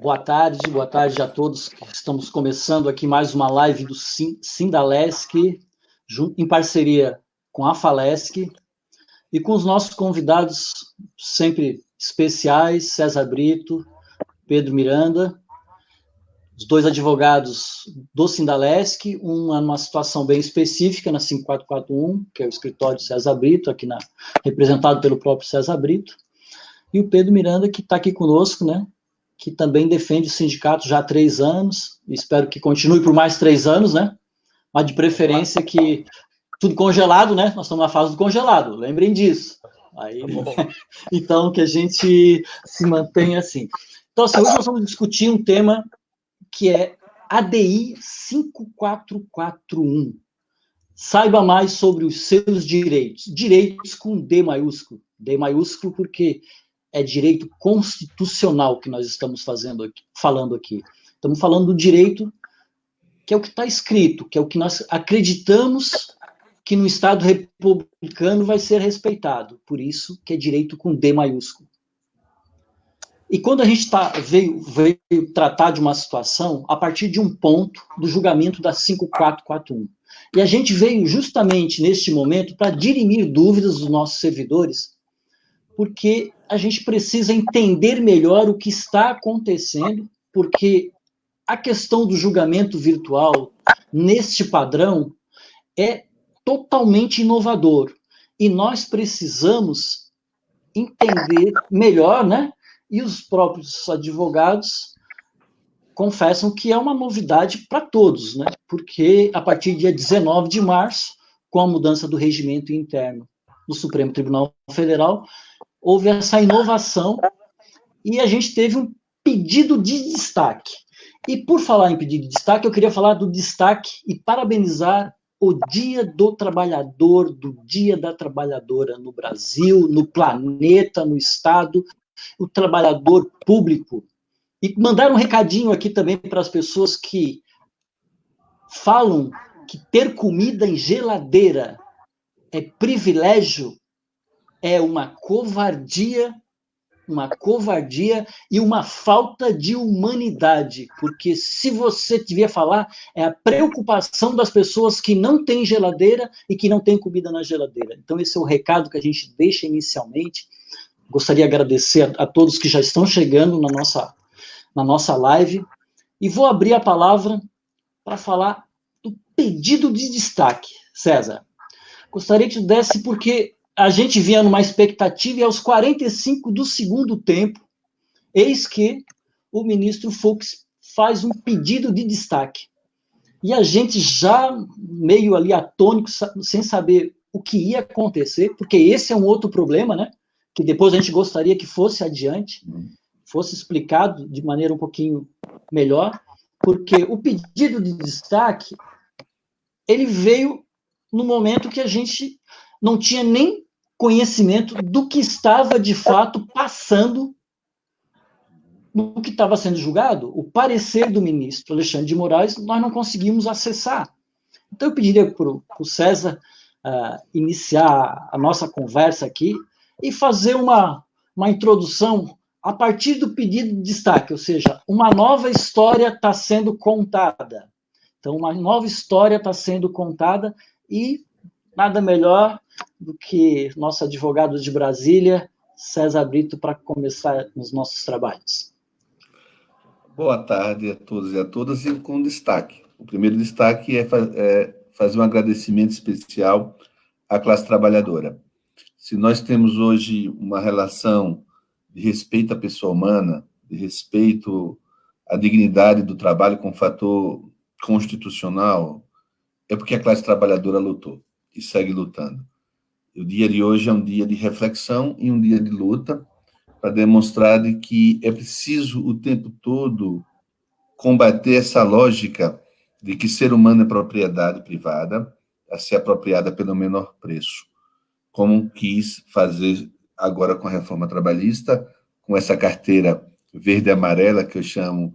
Boa tarde a todos. Estamos começando aqui mais uma live do Sindalesc, em parceria com a Falesc, e com os nossos convidados sempre especiais, César Brito, Pedro Miranda, os dois advogados do Sindalesc, numa situação bem específica, na 5441, que é o escritório de César Brito, representado pelo próprio César Brito, e o Pedro Miranda, que está aqui conosco, né? Que também defende o sindicato já há 3 anos, espero que continue por mais 3 anos, né? Mas de preferência que tudo congelado, né? Nós estamos na fase do congelado, lembrem disso. Aí, então, que a gente se mantenha assim. Então, assim, hoje nós vamos discutir um tema que é ADI 5441. Saiba mais sobre os seus direitos. Direitos com D maiúsculo. D maiúsculo porque é direito constitucional que nós estamos falando aqui. Estamos falando do direito que é o que está escrito, que é o que nós acreditamos que no Estado republicano vai ser respeitado. Por isso que é direito com D maiúsculo. E quando a gente veio tratar de uma situação a partir de um ponto do julgamento da 5441, e a gente veio justamente neste momento para dirimir dúvidas dos nossos servidores, porque a gente precisa entender melhor o que está acontecendo, porque a questão do julgamento virtual, neste padrão, é totalmente inovador. E nós precisamos entender melhor, né? E os próprios advogados confessam que é uma novidade para todos, né? Porque a partir do dia 19 de março, com a mudança do regimento interno do Supremo Tribunal Federal, houve essa inovação e a gente teve um pedido de destaque. E por falar em pedido de destaque, eu queria falar do destaque e parabenizar o Dia do Trabalhador, do Dia da Trabalhadora no Brasil, no planeta, no Estado, o trabalhador público. E mandar um recadinho aqui também para as pessoas que falam que ter comida em geladeira é privilégio, é uma covardia e uma falta de humanidade, porque se você devia falar, é a preocupação das pessoas que não têm geladeira e que não têm comida na geladeira. Então esse é o recado que a gente deixa inicialmente. Gostaria de agradecer a todos que já estão chegando na nossa live, e vou abrir a palavra para falar do pedido de destaque. César, gostaria que tu desse, porque a gente vinha numa expectativa e aos 45 do segundo tempo, eis que o ministro Fux faz um pedido de destaque. E a gente já meio ali atônico, sem saber o que ia acontecer, porque esse é um outro problema, né? Que depois a gente gostaria que fosse adiante, fosse explicado de maneira um pouquinho melhor, porque o pedido de destaque, ele veio no momento que a gente não tinha nem conhecimento do que estava, de fato, passando no que estava sendo julgado. O parecer do ministro Alexandre de Moraes, nós não conseguimos acessar. Então, eu pediria para o César iniciar a nossa conversa aqui e fazer uma introdução a partir do pedido de destaque, ou seja, uma nova história está sendo contada. Então, uma nova história está sendo contada e nada melhor do que nosso advogado de Brasília, César Brito, para começar os nossos trabalhos. Boa tarde a todos e a todas, e com destaque. O primeiro destaque é fazer um agradecimento especial à classe trabalhadora. Se nós temos hoje uma relação de respeito à pessoa humana, de respeito à dignidade do trabalho com fator constitucional, é porque a classe trabalhadora lutou e segue lutando. O dia de hoje é um dia de reflexão e um dia de luta para demonstrar de que é preciso o tempo todo combater essa lógica de que ser humano é propriedade privada a ser apropriada pelo menor preço, como quis fazer agora com a reforma trabalhista, com essa carteira verde e amarela que eu chamo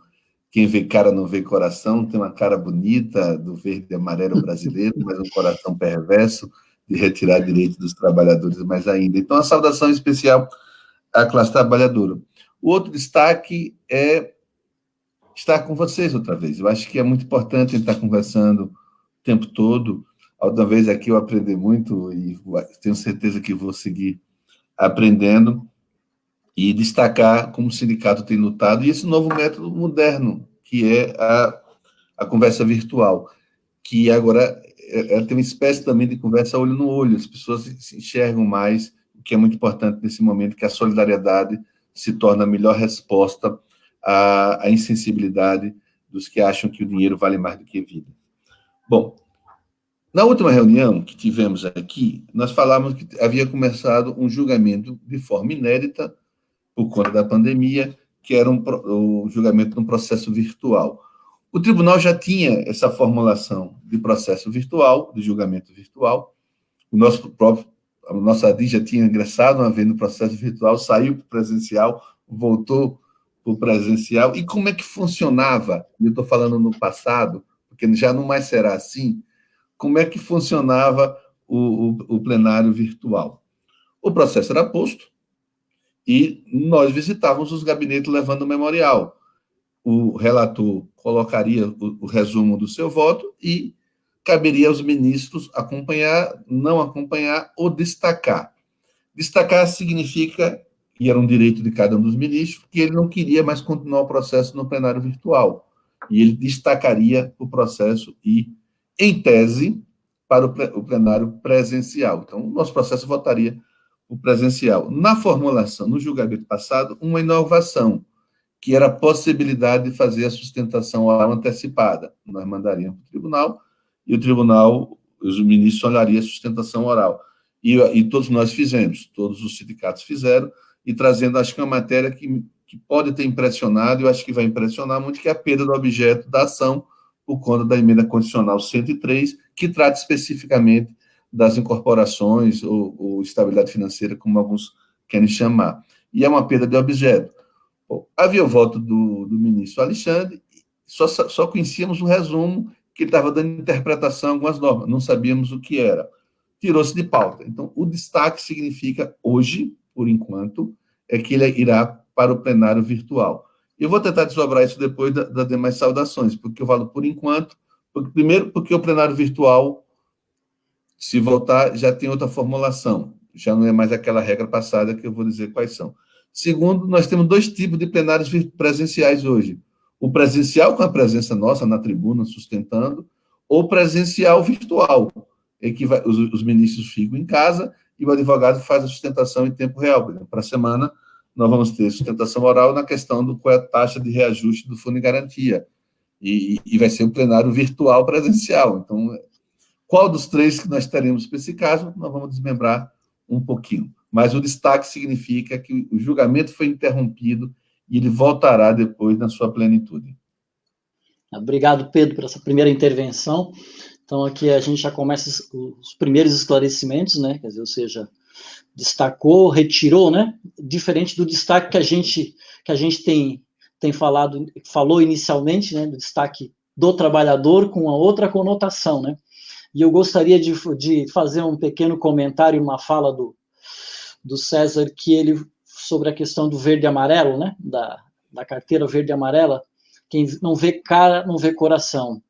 quem vê cara não vê coração, tem uma cara bonita do verde e amarelo brasileiro, mas um coração perverso de retirar direitos dos trabalhadores mais ainda. Então, a saudação especial à classe trabalhadora. O outro destaque é estar com vocês outra vez. Eu acho que é muito importante estar conversando o tempo todo. A outra vez aqui eu aprendi muito e tenho certeza que vou seguir aprendendo e destacar como o sindicato tem lutado, e esse novo método moderno, que é a conversa virtual, que agora tem uma espécie também de conversa olho no olho, as pessoas se enxergam mais, o que é muito importante nesse momento, que a solidariedade se torna a melhor resposta à insensibilidade dos que acham que o dinheiro vale mais do que a vida. Bom, na última reunião que tivemos aqui, nós falamos que havia começado um julgamento de forma inédita por conta da pandemia, que era o julgamento de um processo virtual. O tribunal já tinha essa formulação de processo virtual, de julgamento virtual. A nossa ADI já tinha ingressado uma vez no processo virtual, saiu para o presencial, voltou para o presencial. E como é que funcionava? Eu estou falando no passado, porque já não mais será assim. Como é que funcionava o plenário virtual? O processo era posto, e nós visitávamos os gabinetes levando o memorial. O relator colocaria o resumo do seu voto e caberia aos ministros acompanhar, não acompanhar ou destacar. Destacar significa, e era um direito de cada um dos ministros, que ele não queria mais continuar o processo no plenário virtual. E ele destacaria o processo e, em tese, para o plenário presencial. Então, o nosso processo votaria o presencial. Na formulação, no julgamento passado, uma inovação, que era a possibilidade de fazer a sustentação oral antecipada. Nós mandaríamos para o tribunal, e o tribunal, os ministros olhariam a sustentação oral. E todos nós fizemos, todos os sindicatos fizeram, e trazendo, acho que uma matéria que pode ter impressionado, eu acho que vai impressionar muito, que é a perda do objeto da ação, por conta da emenda condicional 103, que trata especificamente das incorporações ou estabilidade financeira, como alguns querem chamar. E é uma perda de objeto. Bom, havia o voto do ministro Alexandre, só conhecíamos o resumo, que ele estava dando interpretação a algumas normas, não sabíamos o que era. Tirou-se de pauta. Então, o destaque significa, hoje, por enquanto, é que ele irá para o plenário virtual. Eu vou tentar desdobrar isso depois das demais saudações, porque eu falo por enquanto, primeiro, porque o plenário virtual, se voltar, já tem outra formulação, já não é mais aquela regra passada que eu vou dizer quais são. Segundo, nós temos dois tipos de plenários presenciais hoje. O presencial, com a presença nossa na tribuna, sustentando, ou presencial virtual, em que os ministros ficam em casa e o advogado faz a sustentação em tempo real. Para a semana, nós vamos ter sustentação oral na questão do qual é a taxa de reajuste do fundo de garantia. E vai ser um plenário virtual presencial. Então, qual dos três que nós teremos para esse caso, nós vamos desmembrar um pouquinho. Mas o destaque significa que o julgamento foi interrompido e ele voltará depois na sua plenitude. Obrigado, Pedro, por essa primeira intervenção. Então, aqui a gente já começa os primeiros esclarecimentos, né? Quer dizer, ou seja, destacou, retirou, né? Diferente do destaque que a gente falou inicialmente, né? Do destaque do trabalhador com a outra conotação, né? E eu gostaria de fazer um pequeno comentário, uma fala do César, que ele, sobre a questão do verde e amarelo, né? Da carteira verde e amarela, quem não vê cara, não vê coração.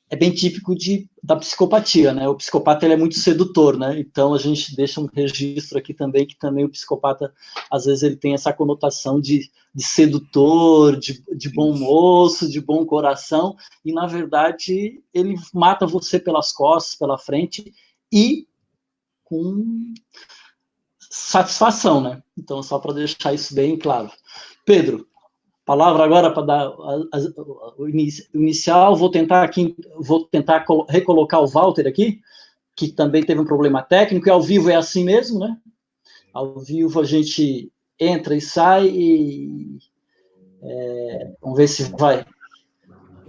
É bem típico da psicopatia, né? O psicopata ele é muito sedutor, né? Então a gente deixa um registro aqui também, que também o psicopata, às vezes, ele tem essa conotação de sedutor, de bom moço, de bom coração, e na verdade ele mata você pelas costas, pela frente, e com satisfação, né? Então, só para deixar isso bem claro. Pedro, palavra agora para dar o inicial. Vou tentar recolocar o Walter aqui, que também teve um problema técnico, e ao vivo é assim mesmo, né? Ao vivo a gente entra e sai e vamos ver se vai.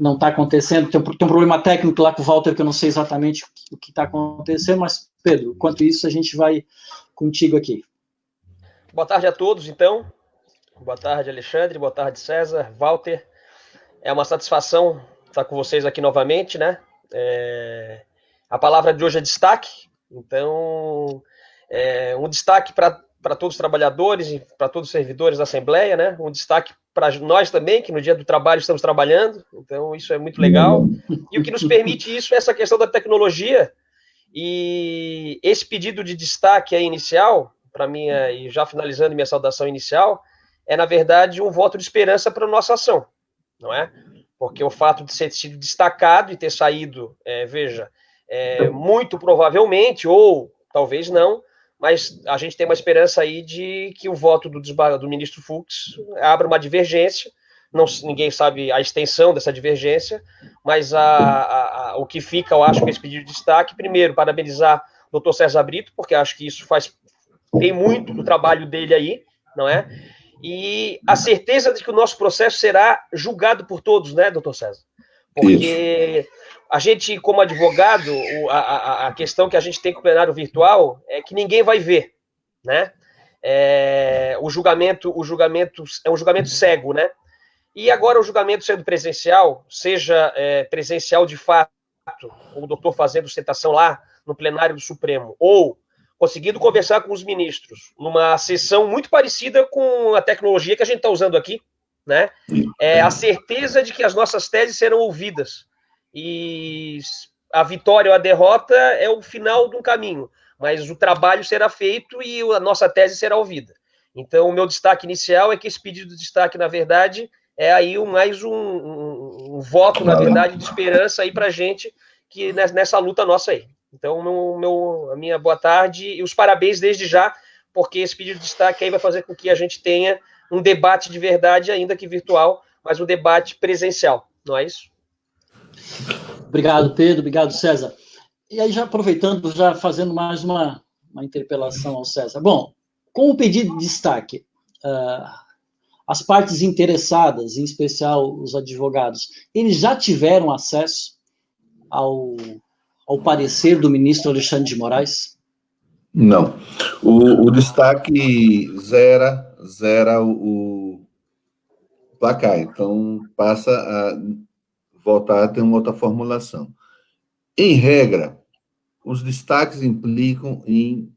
Não está acontecendo, tem um problema técnico lá com o Walter, que eu não sei exatamente o que está acontecendo, mas, Pedro, enquanto isso, a gente vai contigo aqui. Boa tarde a todos, então. Boa tarde, Alexandre. Boa tarde, César, Walter. É uma satisfação estar com vocês aqui novamente, né? A palavra de hoje é destaque. Então, um destaque para para todos os trabalhadores e para todos os servidores da Assembleia, né? Um destaque para nós também, que no dia do trabalho estamos trabalhando, então isso é muito legal. E o que nos permite isso é essa questão da tecnologia, e esse pedido de destaque aí inicial, para mim, e já finalizando minha saudação inicial, é, na verdade, um voto de esperança para a nossa ação, não é? Porque o fato de ter sido destacado e ter saído, muito provavelmente, ou talvez não, mas a gente tem uma esperança aí de que o voto do ministro Fux abra uma divergência. Não, ninguém sabe a extensão dessa divergência, mas o que fica, eu acho, que esse pedido de destaque, primeiro, parabenizar o doutor César Brito, porque acho que isso tem muito do trabalho dele aí, não é? E a certeza de que o nosso processo será julgado por todos, né, doutor César? Porque a gente, como advogado, a questão que a gente tem com o plenário virtual é que ninguém vai ver, né? O julgamento é um julgamento cego, né? E agora o julgamento sendo presencial, seja presencial de fato, o doutor fazendo sustentação lá no plenário do Supremo, ou conseguindo conversar com os ministros numa sessão muito parecida com a tecnologia que a gente está usando aqui, né? A certeza de que as nossas teses serão ouvidas. E a vitória ou a derrota é o final de um caminho, mas o trabalho será feito e a nossa tese será ouvida. Então, o meu destaque inicial é que esse pedido de destaque, na verdade, é aí mais um voto, na verdade, de esperança aí para a gente que nessa luta nossa aí. Então, a minha boa tarde e os parabéns desde já, porque esse pedido de destaque aí vai fazer com que a gente tenha um debate de verdade, ainda que virtual, mas um debate presencial, não é isso? Obrigado, Pedro. Obrigado, César. E aí, já aproveitando, já fazendo mais uma interpelação ao César. Bom, com o pedido de destaque, as partes interessadas, em especial os advogados, eles já tiveram acesso ao parecer do ministro Alexandre de Moraes? Não. O destaque zera o placar, então passa a voltar a ter uma outra formulação. Em regra, os destaques implicam em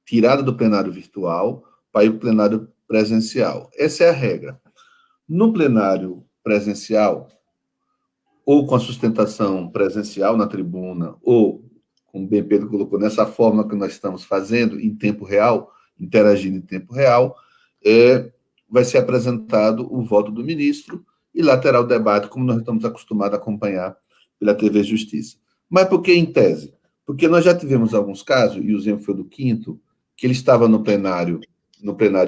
tirada do plenário virtual para ir para o plenário presencial. Essa é a regra. No plenário presencial, ou com a sustentação presencial na tribuna, ou, como bem Pedro colocou, nessa forma que nós estamos fazendo, em tempo real, interagindo em tempo real, vai ser apresentado o voto do ministro e lá terá o debate, como nós estamos acostumados a acompanhar pela TV Justiça. Mas por que em tese? Porque nós já tivemos alguns casos, e o exemplo foi do Quinto, que ele estava no plenário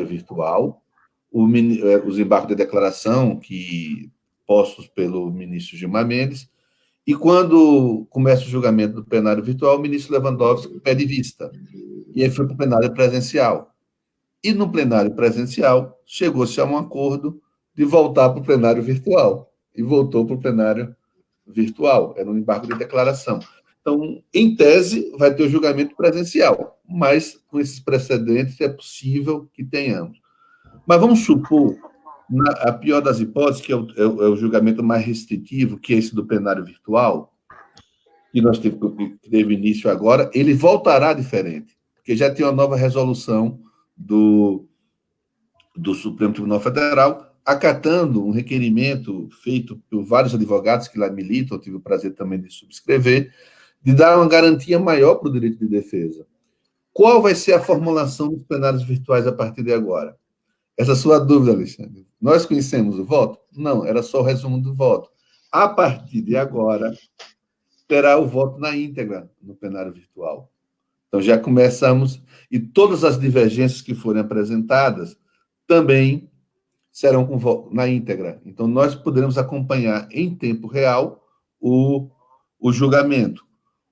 virtual, os embargos de declaração postos pelo ministro Gilmar Mendes, e quando começa o julgamento do plenário virtual, o ministro Lewandowski pede vista, e aí foi para o plenário presencial. E no plenário presencial, chegou-se a um acordo de voltar para o plenário virtual, e voltou para o plenário virtual, era um embargo de declaração. Então, em tese, vai ter o julgamento presencial, mas com esses precedentes é possível que tenhamos. Mas vamos supor, a pior das hipóteses, que é o julgamento mais restritivo, que é esse do plenário virtual, que teve início agora, ele voltará diferente, porque já tem uma nova resolução do Supremo Tribunal Federal, acatando um requerimento feito por vários advogados que lá militam, eu tive o prazer também de subscrever, de dar uma garantia maior para o direito de defesa. Qual vai ser a formulação dos plenários virtuais a partir de agora? Essa sua dúvida, Alexandre. Nós conhecemos o voto? Não, era só o resumo do voto. A partir de agora, terá o voto na íntegra no plenário virtual. Então, já começamos, e todas as divergências que forem apresentadas também serão com voto na íntegra. Então, nós poderemos acompanhar em tempo real o julgamento.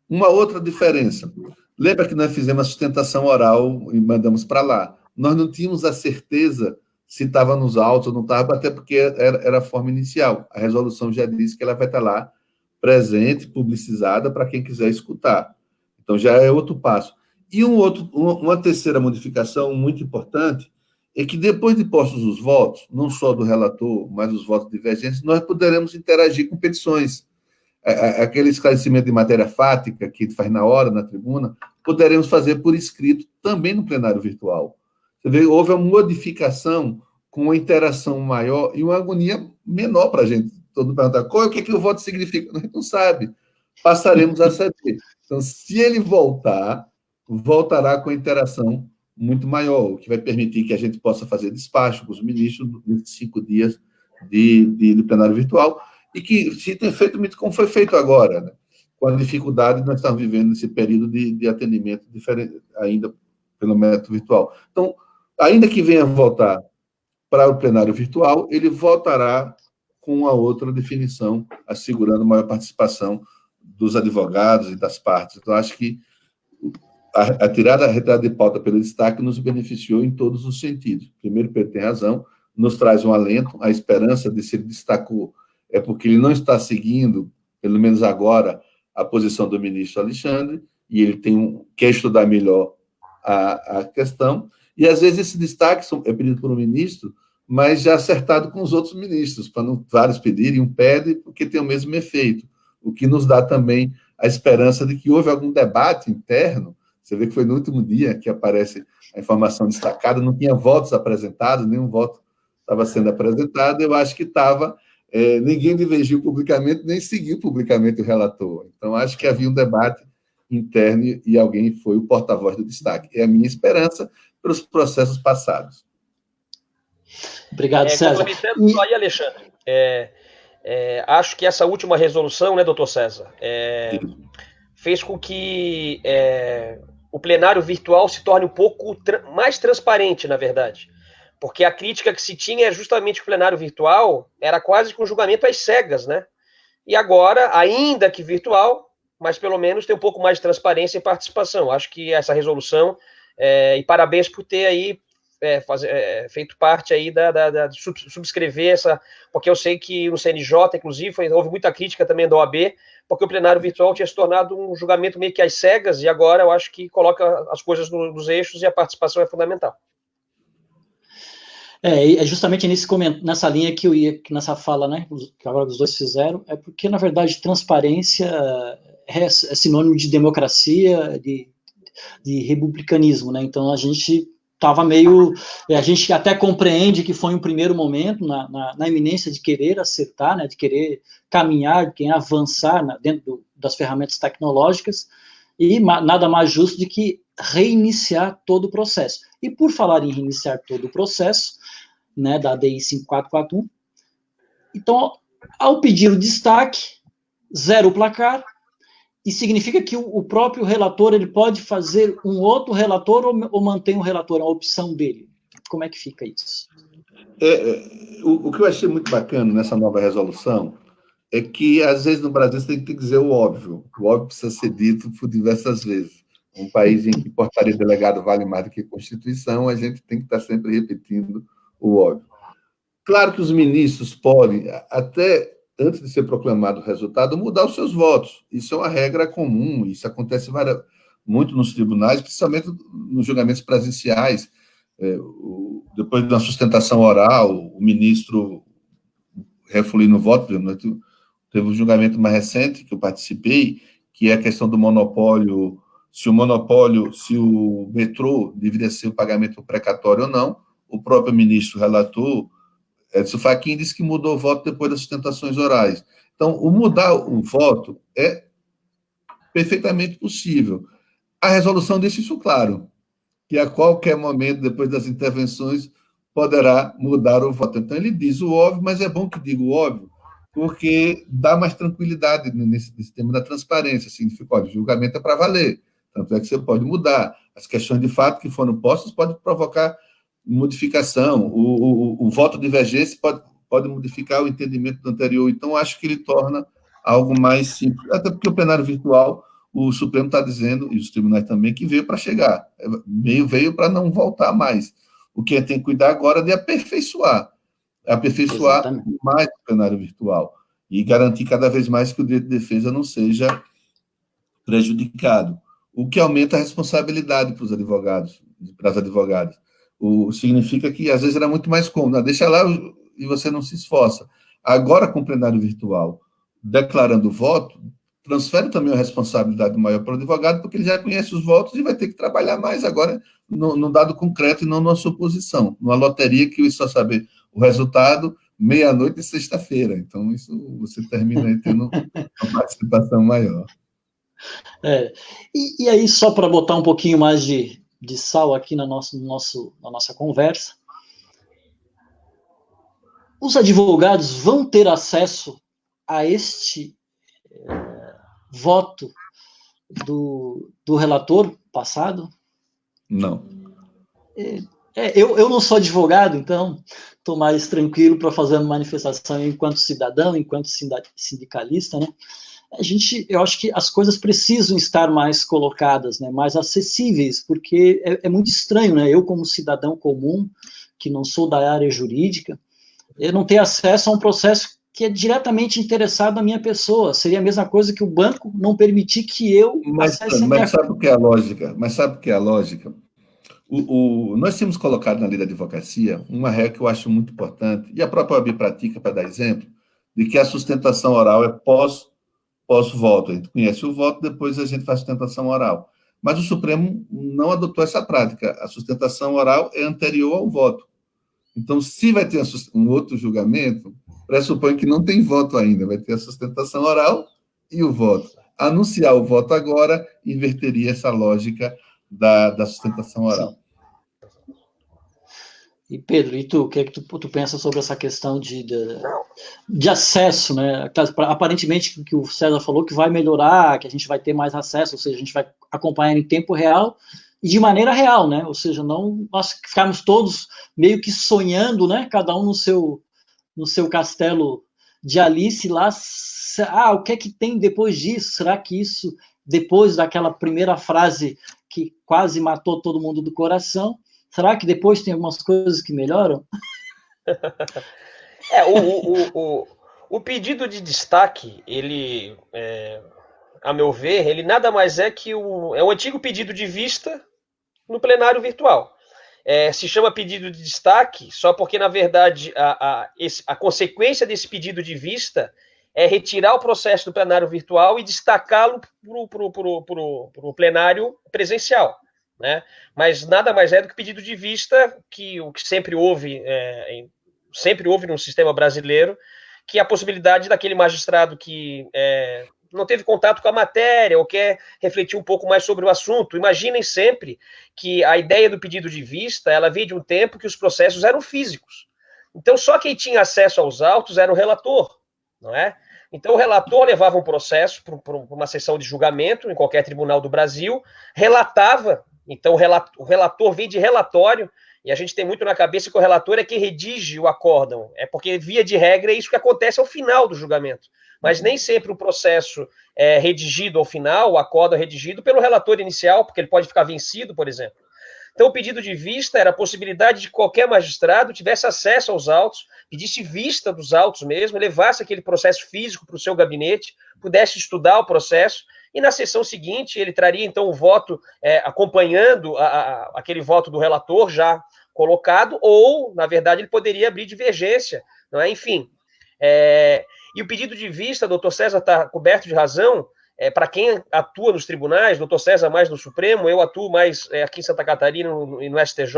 Uma outra diferença. Lembra que nós fizemos a sustentação oral e mandamos para lá? Nós não tínhamos a certeza se estava nos autos ou não estava, até porque era a forma inicial. A resolução já disse que ela vai estar lá presente, publicizada, para quem quiser escutar. Então, já é outro passo. E uma terceira modificação muito importante é que, depois de postos os votos, não só do relator, mas os votos divergentes, nós poderemos interagir com petições. Aquele esclarecimento de matéria fática que faz na hora, na tribuna, poderemos fazer por escrito também no plenário virtual. Você vê, houve uma modificação com uma interação maior e uma agonia menor para a gente. Todo mundo pergunta, o que o voto significa? A gente não sabe. Passaremos a saber. Então, se ele voltará com a interação muito maior, o que vai permitir que a gente possa fazer despacho com os ministros nesses 5 dias de plenário virtual, e que se tem feito muito como foi feito agora, né? Com a dificuldade que nós estamos vivendo nesse período de atendimento diferente, ainda pelo método virtual. Então, ainda que venha voltar para o plenário virtual, ele voltará com uma outra definição, assegurando maior participação dos advogados e das partes. Então, acho que a retirada de pauta pelo destaque nos beneficiou em todos os sentidos. Primeiro, Pedro tem razão, nos traz um alento, a esperança de se ele destacou é porque ele não está seguindo, pelo menos agora, a posição do ministro Alexandre, e ele quer estudar melhor a questão, e às vezes esse destaque é pedido por um ministro, mas já acertado com os outros ministros, para não vários pedirem, um pede, porque tem o mesmo efeito, o que nos dá também a esperança de que houve algum debate interno. Você vê que foi no último dia que aparece a informação destacada, não tinha votos apresentados, nenhum voto estava sendo apresentado, eu acho que estava, ninguém divergiu publicamente, nem seguiu publicamente o relator. Então, acho que havia um debate interno e alguém foi o porta-voz do destaque. É a minha esperança pelos processos passados. Obrigado, César. Complementando só aí, Alexandre, acho que essa última resolução, né, doutor César, fez com que o plenário virtual se torne um pouco mais transparente, na verdade. Porque a crítica que se tinha é justamente que o plenário virtual era quase que um julgamento às cegas, né? E agora, ainda que virtual, mas pelo menos tem um pouco mais de transparência e participação. Acho que essa resolução, e parabéns por ter aí feito parte aí de subscrever essa, porque eu sei que no CNJ, inclusive, houve muita crítica também da OAB, porque o plenário virtual tinha se tornado um julgamento meio que às cegas, e agora eu acho que coloca as coisas nos eixos e a participação é fundamental. É justamente nessa linha que eu ia, que nessa fala, né, que agora os dois fizeram, é porque, na verdade, transparência é sinônimo de democracia, de republicanismo, né? Então, a gente estava meio... A gente até compreende que foi um primeiro momento na iminência de querer acertar, né, de querer caminhar, de querer avançar dentro das ferramentas tecnológicas, e nada mais justo do que reiniciar todo o processo. E por falar em reiniciar todo o processo, né, da ADI 5441, então, ao pedir o destaque, zero o placar, e significa que o próprio relator ele pode fazer um outro relator ou mantém um relator, a opção dele? Como é que fica isso? O que eu achei muito bacana nessa nova resolução é que, às vezes, no Brasil, você tem que dizer o óbvio. O óbvio precisa ser dito por diversas vezes. Um país em que portaria de delegado vale mais do que Constituição, a gente tem que estar sempre repetindo o óbvio. Claro que os ministros podem, até antes de ser proclamado o resultado, mudar os seus votos. Isso é uma regra comum, isso acontece muito nos tribunais, principalmente nos julgamentos presenciais. Depois de uma sustentação oral, o ministro refulindo o voto, teve um julgamento mais recente que eu participei, que é a questão do monopólio, se o metrô deveria ser o pagamento precatório ou não. O próprio ministro relator, Edson Fachin, disse que mudou o voto depois das sustentações orais. Então, o mudar o voto é perfeitamente possível. A resolução deixa isso claro, que a qualquer momento, depois das intervenções, poderá mudar o voto. Então, ele diz o óbvio, mas é bom que diga o óbvio, porque dá mais tranquilidade nesse tema da transparência. Significa, olha, o julgamento é para valer, tanto é que você pode mudar. As questões de fato que foram postas podem provocar modificação, o voto divergência pode modificar o entendimento do anterior. Então, acho que ele torna algo mais simples, até porque o plenário virtual, o Supremo está dizendo, e os tribunais também, que veio para chegar, veio para não voltar mais. O que tem que cuidar agora é de aperfeiçoar Exatamente. Mais o plenário virtual, e garantir cada vez mais que o direito de defesa não seja prejudicado, o que aumenta a responsabilidade para os advogados, para as advogadas. Significa que, às vezes, era muito mais cômodo. Deixa lá e você não se esforça. Agora, com o plenário virtual, declarando o voto, transfere também a responsabilidade maior para o advogado, porque ele já conhece os votos e vai ter que trabalhar mais agora no dado concreto e não numa suposição, numa loteria que só sabe o resultado meia-noite de sexta-feira. Então, isso você termina aí tendo uma participação maior. E aí, só para botar um pouquinho mais de sal aqui na nossa conversa, os advogados vão ter acesso a este voto do relator passado? Não. Eu não sou advogado, então estou mais tranquilo para fazer uma manifestação enquanto cidadão, enquanto sindicalista, né? Eu acho que as coisas precisam estar mais colocadas, né, mais acessíveis, porque é muito estranho, né? Eu, como cidadão comum, que não sou da área jurídica, eu não ter acesso a um processo que é diretamente interessado na minha pessoa. Seria a mesma coisa que o banco não permitir que eu acesse a minha... Mas sabe o que é a lógica? Nós temos colocado na lei da advocacia uma regra que eu acho muito importante, e a própria OAB pratica, para dar exemplo, de que a sustentação oral é pós-voto. A gente conhece o voto, depois a gente faz sustentação oral. Mas o Supremo não adotou essa prática. A sustentação oral é anterior ao voto. Então, se vai ter um outro julgamento, pressupõe que não tem voto ainda, vai ter a sustentação oral e o voto. Anunciar o voto agora inverteria essa lógica da sustentação oral. Sim. E Pedro, e tu, o que é que tu pensa sobre essa questão de acesso, né? Aparentemente, que o César falou que vai melhorar, que a gente vai ter mais acesso, ou seja, a gente vai acompanhar em tempo real e de maneira real, né? Ou seja, não nós ficarmos todos meio que sonhando, né? Cada um no seu castelo de Alice lá. O que é que tem depois disso? Será que isso, depois daquela primeira frase que quase matou todo mundo do coração, será que depois tem algumas coisas que melhoram? O pedido de destaque, ele, a meu ver, ele nada mais é que o antigo pedido de vista no plenário virtual. Se chama pedido de destaque só porque, na verdade, a consequência desse pedido de vista é retirar o processo do plenário virtual e destacá-lo para o plenário presencial. Né? Mas nada mais é do que pedido de vista, que o que sempre houve no sistema brasileiro, que é a possibilidade daquele magistrado que não teve contato com a matéria ou quer refletir um pouco mais sobre o assunto. Imaginem sempre que a ideia do pedido de vista, ela veio de um tempo que os processos eram físicos. Então, só quem tinha acesso aos autos era o relator, não é? Então, o relator levava um processo para uma sessão de julgamento em qualquer tribunal do Brasil, relatava. Então, o relator vem de relatório, e a gente tem muito na cabeça que o relator é quem redige o acórdão. É porque, via de regra, é isso que acontece ao final do julgamento. Mas nem sempre o processo é redigido ao final, o acórdão é redigido pelo relator inicial, porque ele pode ficar vencido, por exemplo. Então, o pedido de vista era a possibilidade de que qualquer magistrado tivesse acesso aos autos, pedisse vista dos autos mesmo, levasse aquele processo físico para o seu gabinete, pudesse estudar o processo, e na sessão seguinte ele traria, então, o voto acompanhando aquele voto do relator já colocado, ou, na verdade, ele poderia abrir divergência, não é? Enfim. E o pedido de vista, doutor César está coberto de razão, para quem atua nos tribunais, doutor César mais no Supremo, eu atuo mais aqui em Santa Catarina e no STJ,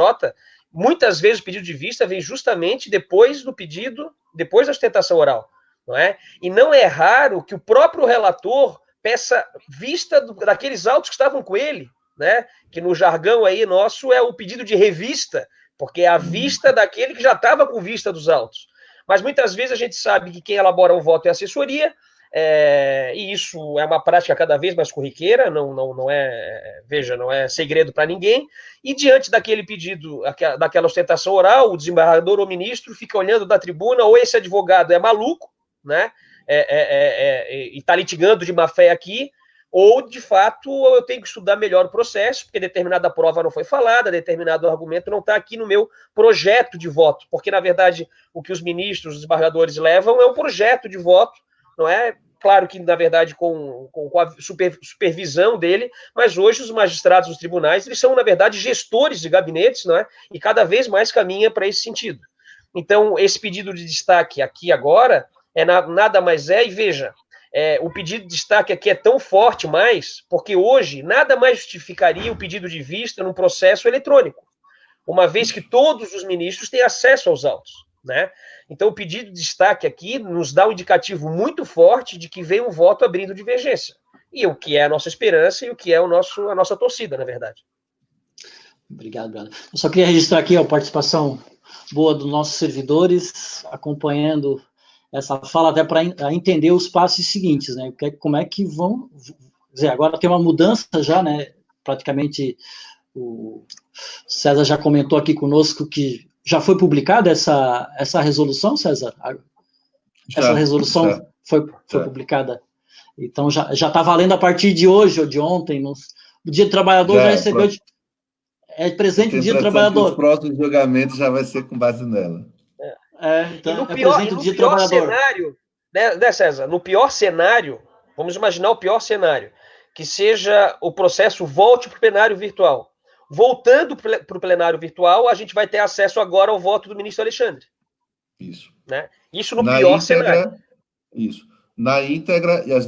muitas vezes o pedido de vista vem justamente depois da sustentação oral, não é? E não é raro que o próprio relator peça vista daqueles autos que estavam com ele, né? Que no jargão aí nosso é o pedido de revista, porque é a vista daquele que já estava com vista dos autos. Mas muitas vezes a gente sabe que quem elabora um voto é a assessoria, e isso é uma prática cada vez mais corriqueira, não é segredo para ninguém, e diante daquele pedido, daquela ostentação oral, o desembargador ou ministro fica olhando da tribuna, ou esse advogado é maluco, né, e está litigando de má fé aqui, ou, de fato, eu tenho que estudar melhor o processo, porque determinada prova não foi falada, determinado argumento não está aqui no meu projeto de voto, porque, na verdade, o que os ministros, os desembargadores levam é um projeto de voto, não é? Claro que, na verdade, com a supervisão dele, mas hoje os magistrados dos tribunais, eles são, na verdade, gestores de gabinetes, não é? E cada vez mais caminha para esse sentido. Então, esse pedido de destaque aqui agora, nada mais e veja, o pedido de destaque aqui é tão forte mais, porque hoje nada mais justificaria o pedido de vista num processo eletrônico, uma vez que todos os ministros têm acesso aos autos, né? Então, o pedido de destaque aqui nos dá um indicativo muito forte de que vem um voto abrindo divergência, e o que é a nossa esperança e o que é a nossa torcida, na verdade. Obrigado, Brando. Eu só queria registrar aqui a participação boa dos nossos servidores, acompanhando essa fala, até para entender os passos seguintes, né? Como é que vão... Quer dizer, agora tem uma mudança já, né? Praticamente, o César já comentou aqui conosco que já foi publicada essa resolução, César? Essa resolução foi publicada. Então, já está valendo a partir de hoje ou de ontem. O Dia do Trabalhador já recebeu... presente do Dia do Trabalhador. Os próximos julgamentos já vai ser com base nela. Então, e no pior cenário, né, César? No pior cenário, vamos imaginar o pior cenário, que seja o processo volte para o plenário virtual. Voltando para o plenário virtual, a gente vai ter acesso agora ao voto do ministro Alexandre. Isso. Né? Isso no pior cenário. Isso. Na íntegra, e as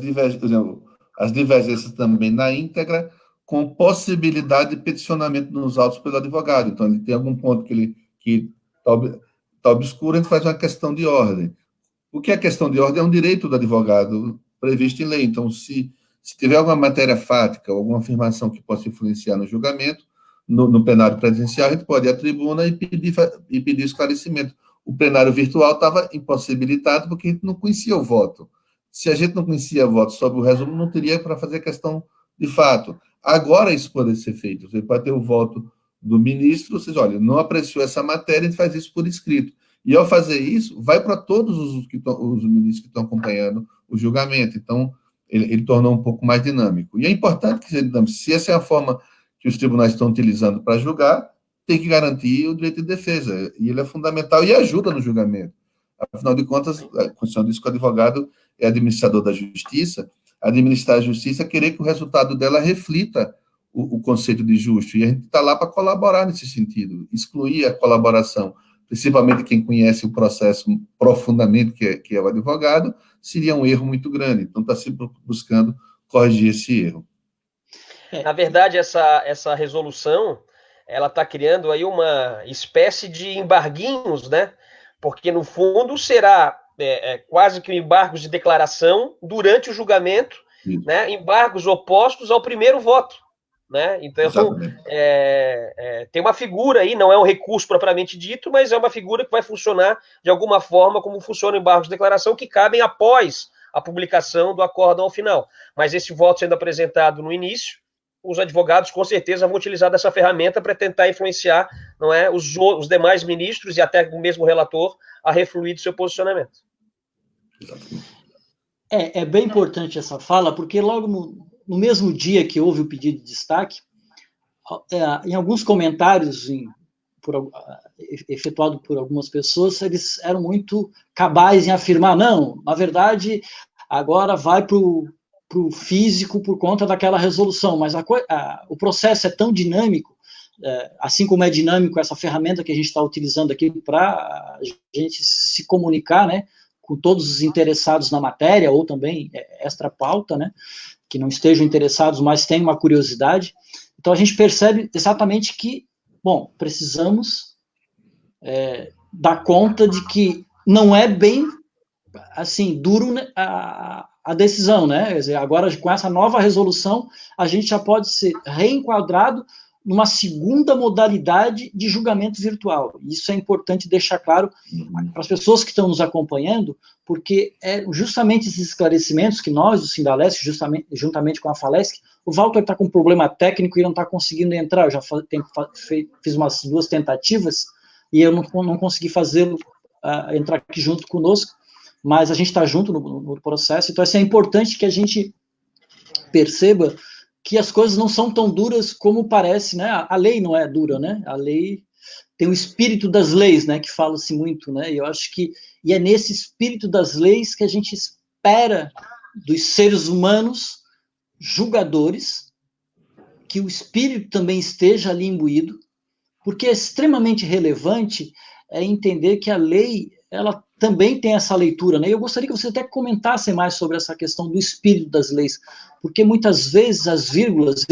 divergências também na íntegra, com possibilidade de peticionamento nos autos pelo advogado. Então, ele tem algum ponto que está obscuro, a gente faz uma questão de ordem. O que é questão de ordem é um direito do advogado previsto em lei. Então, se tiver alguma matéria fática, alguma afirmação que possa influenciar no julgamento, no plenário presencial, a gente pode ir à tribuna e pedir esclarecimento. O plenário virtual estava impossibilitado porque a gente não conhecia o voto. Se a gente não conhecia o voto sobre o resumo, não teria para fazer questão de fato. Agora isso pode ser feito. Você pode ter o voto do ministro, vocês olha, não apreciou essa matéria, a gente faz isso por escrito. E ao fazer isso, vai para todos os ministros que estão acompanhando o julgamento. Então, ele tornou um pouco mais dinâmico. E é importante que seja dinâmico. Se essa é a forma que os tribunais estão utilizando para julgar, tem que garantir o direito de defesa. E ele é fundamental e ajuda no julgamento. Afinal de contas, a Constituição diz que o advogado é administrador da justiça. Administrar a justiça é querer que o resultado dela reflita o conceito de justo. E a gente está lá para colaborar nesse sentido. Excluir a colaboração, principalmente quem conhece o processo profundamente, que é o advogado, seria um erro muito grande. Então, está sempre buscando corrigir esse erro. Na verdade, essa resolução, ela está criando aí uma espécie de embarguinhos, né? Porque, no fundo, será quase que um embargo de declaração durante o julgamento, né? Embargos opostos ao primeiro voto. Né? Então, tem uma figura aí, não é um recurso propriamente dito, mas é uma figura que vai funcionar de alguma forma como funciona o embargo de declaração, que cabem após a publicação do acórdão ao final. Mas esse voto sendo apresentado no início, os advogados com certeza vão utilizar dessa ferramenta para tentar influenciar, não é, os demais ministros e até o mesmo relator a refluir do seu posicionamento. É bem importante essa fala, porque logo no mesmo dia que houve o pedido de destaque, em alguns comentários efetuado por algumas pessoas, eles eram muito cabais em afirmar, não, na verdade, agora vai para o físico por conta daquela resolução, mas o processo é tão dinâmico, assim como é dinâmico essa ferramenta que a gente está utilizando aqui para a gente se comunicar, né, com todos os interessados na matéria, ou também extra pauta, né, que não estejam interessados, mas têm uma curiosidade. Então, a gente percebe exatamente que, bom, precisamos dar conta de que não é bem, assim, duro a decisão, né? Quer dizer, agora, com essa nova resolução, a gente já pode ser reenquadrado numa segunda modalidade de julgamento virtual. Isso é importante deixar claro para as pessoas que estão nos acompanhando, porque é justamente esses esclarecimentos que nós, do Sindalesc, juntamente com a Falesc, o Walter está com um problema técnico e não está conseguindo entrar. Eu já fiz umas 2 tentativas e eu não consegui fazê-lo entrar aqui junto conosco, mas a gente está junto no processo, então é importante que a gente perceba que as coisas não são tão duras como parece, né? A lei não é dura, né? A lei tem o espírito das leis, né? Que fala-se muito, né? E eu acho que é nesse espírito das leis que a gente espera dos seres humanos julgadores que o espírito também esteja ali imbuído, porque é extremamente relevante é entender que a lei, ela também tem essa leitura, né? Eu gostaria que você até comentasse mais sobre essa questão do espírito das leis, porque muitas vezes as vírgulas,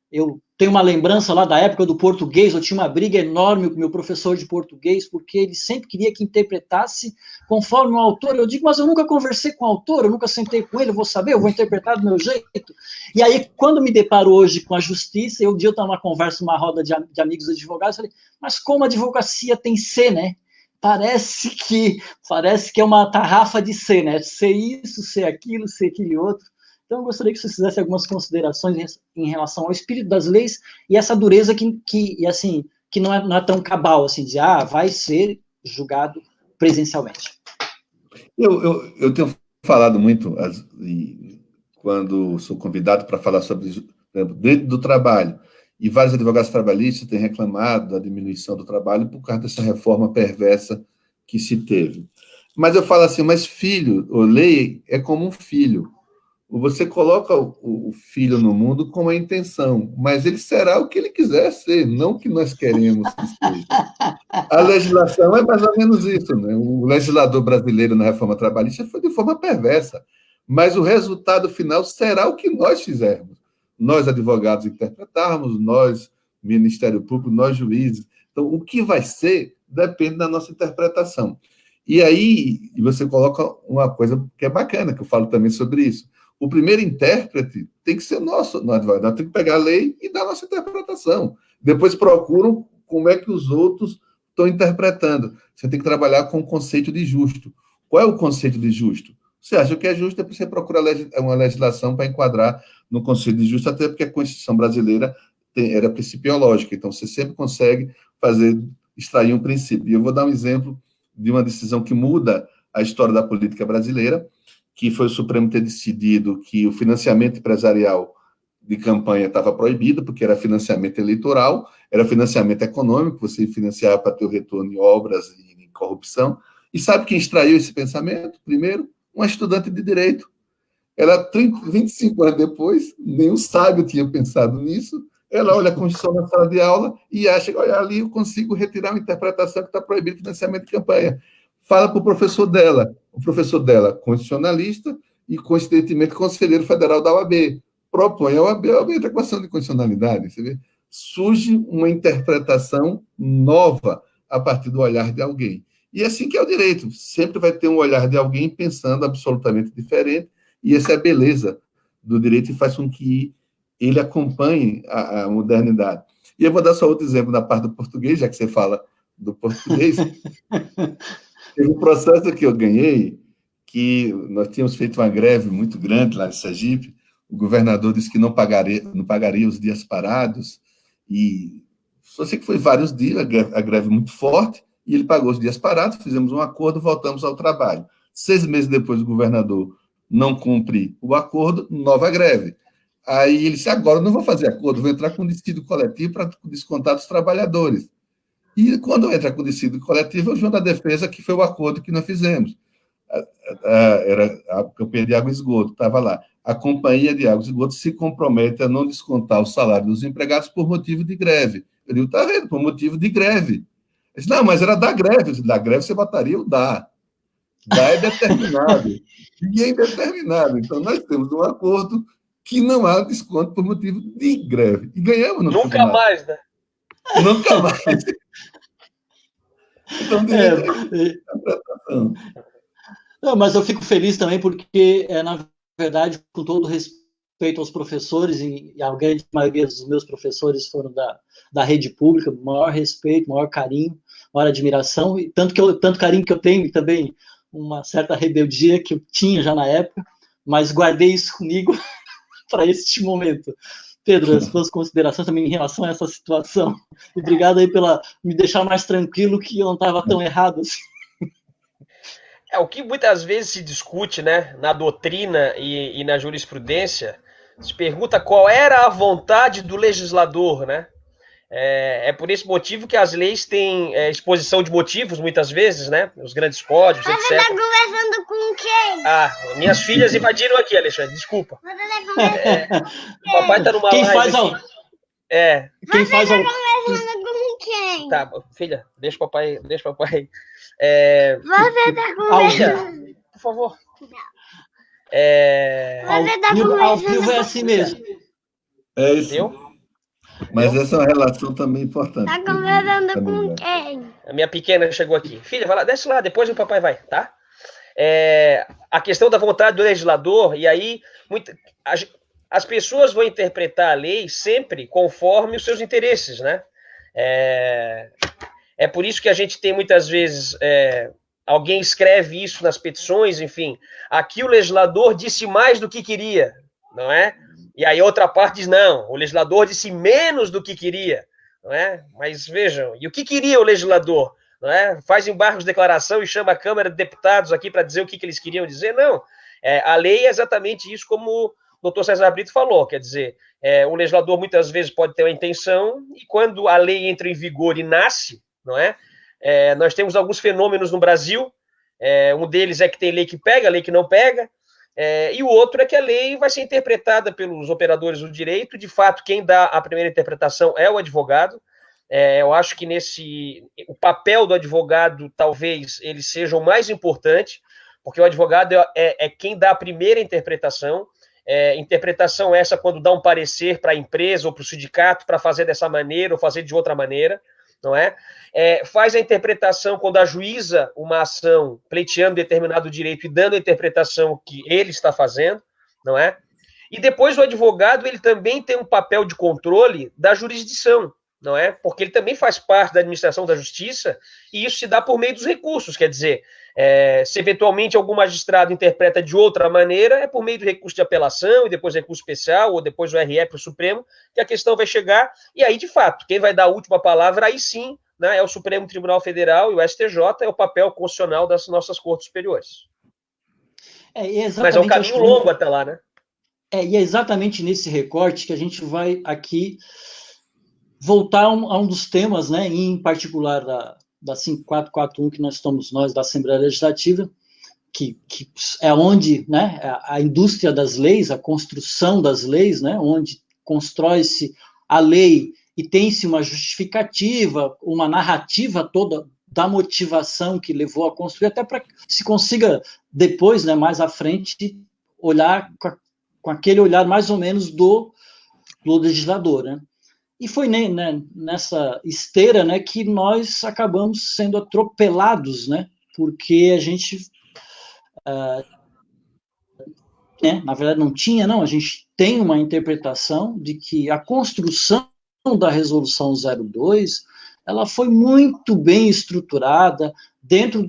eu tenho uma lembrança lá da época do português, eu tinha uma briga enorme com o meu professor de português, porque ele sempre queria que interpretasse conforme o autor. Eu digo, mas eu nunca conversei com o autor, eu nunca sentei com ele, eu vou saber, eu vou interpretar do meu jeito. E aí, quando me deparo hoje com a justiça, eu estava numa conversa, numa roda de amigos advogados, eu falei, mas como a advocacia tem C, né? Parece que é uma tarrafa de C, né? Ser isso, ser aquilo, ser aquele outro. Então, eu gostaria que você fizesse algumas considerações em relação ao espírito das leis e essa dureza que não é tão cabal, assim, de, vai ser julgado presencialmente. Eu tenho falado muito, quando sou convidado para falar sobre, por exemplo, direito do trabalho, e vários advogados trabalhistas têm reclamado da diminuição do trabalho por causa dessa reforma perversa que se teve. Mas eu falo assim, mas filho, ou lei é como um filho. Você coloca o filho no mundo com a intenção, mas ele será o que ele quiser ser, não o que nós queremos que seja. A legislação é mais ou menos isso, né? O legislador brasileiro na reforma trabalhista foi de forma perversa, mas o resultado final será o que nós fizermos. Nós, advogados, interpretarmos, nós, Ministério Público, nós, juízes. Então, o que vai ser depende da nossa interpretação. E aí, você coloca uma coisa que é bacana, que eu falo também sobre isso. O primeiro intérprete tem que ser nosso, no advogado. Tem que pegar a lei e dar a nossa interpretação. Depois procuram como é que os outros estão interpretando. Você tem que trabalhar com o conceito de justo. Qual é o conceito de justo? Você acha que é justo, depois você procura uma legislação para enquadrar no conceito de justo, até porque a Constituição brasileira era principiológica, então você sempre consegue extrair um princípio. E eu vou dar um exemplo de uma decisão que muda a história da política brasileira, que foi o Supremo ter decidido que o financiamento empresarial de campanha estava proibido, porque era financiamento eleitoral, era financiamento econômico, você financiava para ter o retorno em obras e em corrupção. E sabe quem extraiu esse pensamento? Primeiro, uma estudante de direito. Ela, 25 anos depois, nenhum sábio tinha pensado nisso, ela olha a Constituição na sala de aula e acha que, olha, ali eu consigo retirar uma interpretação que está proibido financiamento de campanha. Fala para o professor dela, constitucionalista e, coincidentemente, conselheiro federal da OAB. Propõe a OAB entra com ação de constitucionalidade. Você vê? Surge uma interpretação nova a partir do olhar de alguém. E assim que é o direito. Sempre vai ter um olhar de alguém pensando absolutamente diferente, e essa é a beleza do direito e faz com que ele acompanhe a modernidade. E eu vou dar só outro exemplo na parte do português, já que você fala do português. Teve um processo que eu ganhei, que nós tínhamos feito uma greve muito grande lá em Sergipe, o governador disse que não pagaria os dias parados, e só sei que foi vários dias, a greve muito forte, e ele pagou os dias parados, fizemos um acordo, voltamos ao trabalho. 6 meses depois, o governador não cumpre o acordo, nova greve. Aí ele disse, agora eu não vou fazer acordo, vou entrar com dissídio coletivo para descontar dos trabalhadores. E quando entra com dissídio coletivo, eu junto à defesa, que foi o acordo que nós fizemos. Era a Companhia de Água e Esgoto, estava lá. A Companhia de Água e Esgoto se compromete a não descontar o salário dos empregados por motivo de greve. Eu digo, está vendo, por motivo de greve. Ele disse, não, mas era da greve. Eu disse, da greve você botaria o dá. Dá é determinado. E é indeterminado. Então, nós temos um acordo que não há desconto por motivo de greve. E ganhamos no Nunca tribunal. mais, né? Nunca mais. Então, interpretação. Não, mas eu fico feliz também porque, na verdade, com todo respeito aos professores, e a grande maioria dos meus professores foram da rede pública, maior respeito, maior carinho, maior admiração, e tanto carinho que eu tenho, e também uma certa rebeldia que eu tinha já na época, mas guardei isso comigo para este momento. Pedro, as suas considerações também em relação a essa situação. Obrigado aí pela me deixar mais tranquilo que eu não estava tão errado assim. O que muitas vezes se discute, né, na doutrina e na jurisprudência, se pergunta qual era a vontade do legislador, né? É por esse motivo que as leis têm exposição de motivos, muitas vezes, né? Os grandes códigos, etc. Você está conversando com quem? Minhas filhas invadiram aqui, Alexandre, desculpa. Você está conversando O papai está numa Quem live faz aqui. Quem faz conversando com quem? quem? Tá, filha, deixa o papai. Você tá conversando. Por favor. Você tá Ao vivo é assim mesmo. É isso. Viu? Mas essa é uma relação também importante. tá conversando com quem? A minha pequena chegou aqui. Filha, vai lá, desce lá, depois o papai vai, tá? A questão da vontade do legislador, e aí as pessoas vão interpretar a lei sempre conforme os seus interesses, né? É por isso que a gente tem muitas vezes, alguém escreve isso nas petições, enfim, aqui o legislador disse mais do que queria, não é? E aí outra parte diz, não, o legislador disse menos do que queria, não é? Mas vejam, e o que queria o legislador? Não é? Faz embargos de declaração e chama a Câmara de Deputados aqui para dizer o que eles queriam dizer? Não. A lei é exatamente isso, como o doutor César Brito falou, quer dizer, o legislador muitas vezes pode ter uma intenção, e quando a lei entra em vigor e nasce, não é? Nós temos alguns fenômenos no Brasil, um deles é que tem lei que pega, lei que não pega, e o outro é que a lei vai ser interpretada pelos operadores do direito, de fato, quem dá a primeira interpretação é o advogado. Eu acho que o papel do advogado, talvez, ele seja o mais importante, porque o advogado é quem dá a primeira interpretação, interpretação essa quando dá um parecer para a empresa ou para o sindicato para fazer dessa maneira ou fazer de outra maneira, não é? Faz a interpretação quando ajuiza uma ação pleiteando determinado direito e dando a interpretação que ele está fazendo, não é? E depois o advogado, ele também tem um papel de controle da jurisdição, não é? Porque ele também faz parte da administração da justiça, e isso se dá por meio dos recursos, quer dizer, se eventualmente algum magistrado interpreta de outra maneira, é por meio do recurso de apelação, e depois recurso especial, ou depois o RE para o Supremo, que a questão vai chegar, e aí, de fato, quem vai dar a última palavra, aí sim, né, é o Supremo Tribunal Federal, e o STJ é o papel constitucional das nossas cortes superiores. Mas é um caminho longo até lá, né? E é exatamente nesse recorte que a gente vai aqui voltar a um dos temas, né, em particular da 5441, que nós da Assembleia Legislativa, que é onde, né, a indústria das leis, a construção das leis, né, onde constrói-se a lei e tem-se uma justificativa, uma narrativa toda da motivação que levou a construir, até para que se consiga depois, né, mais à frente, olhar com aquele olhar mais ou menos do legislador, né? E foi nessa esteira, né, que nós acabamos sendo atropelados, né, porque a gente, na verdade a gente tem uma interpretação de que a construção da Resolução 02, ela foi muito bem estruturada, dentro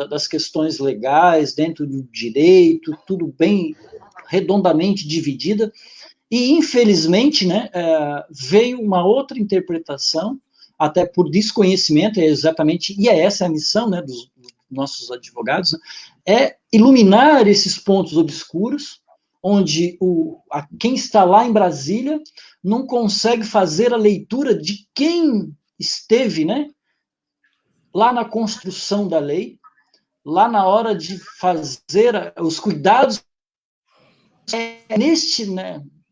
das questões legais, dentro do direito, tudo bem redondamente dividida. E, infelizmente, né, veio uma outra interpretação, até por desconhecimento, e essa a missão, né, dos nossos advogados, né, é iluminar esses pontos obscuros, onde quem está lá em Brasília não consegue fazer a leitura de quem esteve, né, lá na construção da lei, lá na hora de fazer os cuidados.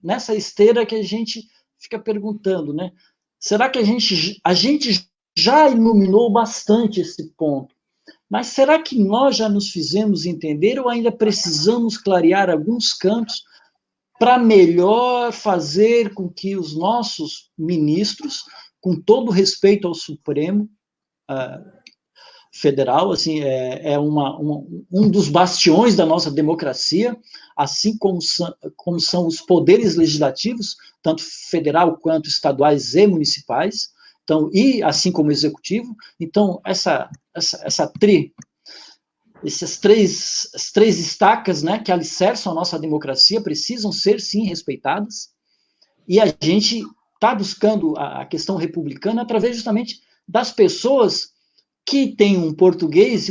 Nessa esteira que a gente fica perguntando, né? Será que a gente já iluminou bastante esse ponto? Mas será que nós já nos fizemos entender ou ainda precisamos clarear alguns campos para melhor fazer com que os nossos ministros, com todo respeito ao Supremo Federal, assim, um dos bastiões da nossa democracia, assim como são os poderes legislativos, tanto federal quanto estaduais e municipais, então, e assim como o executivo. Então, essas três estacas, né, que alicerçam a nossa democracia precisam ser, sim, respeitadas, e a gente está buscando a questão republicana através justamente das pessoas que tem um português,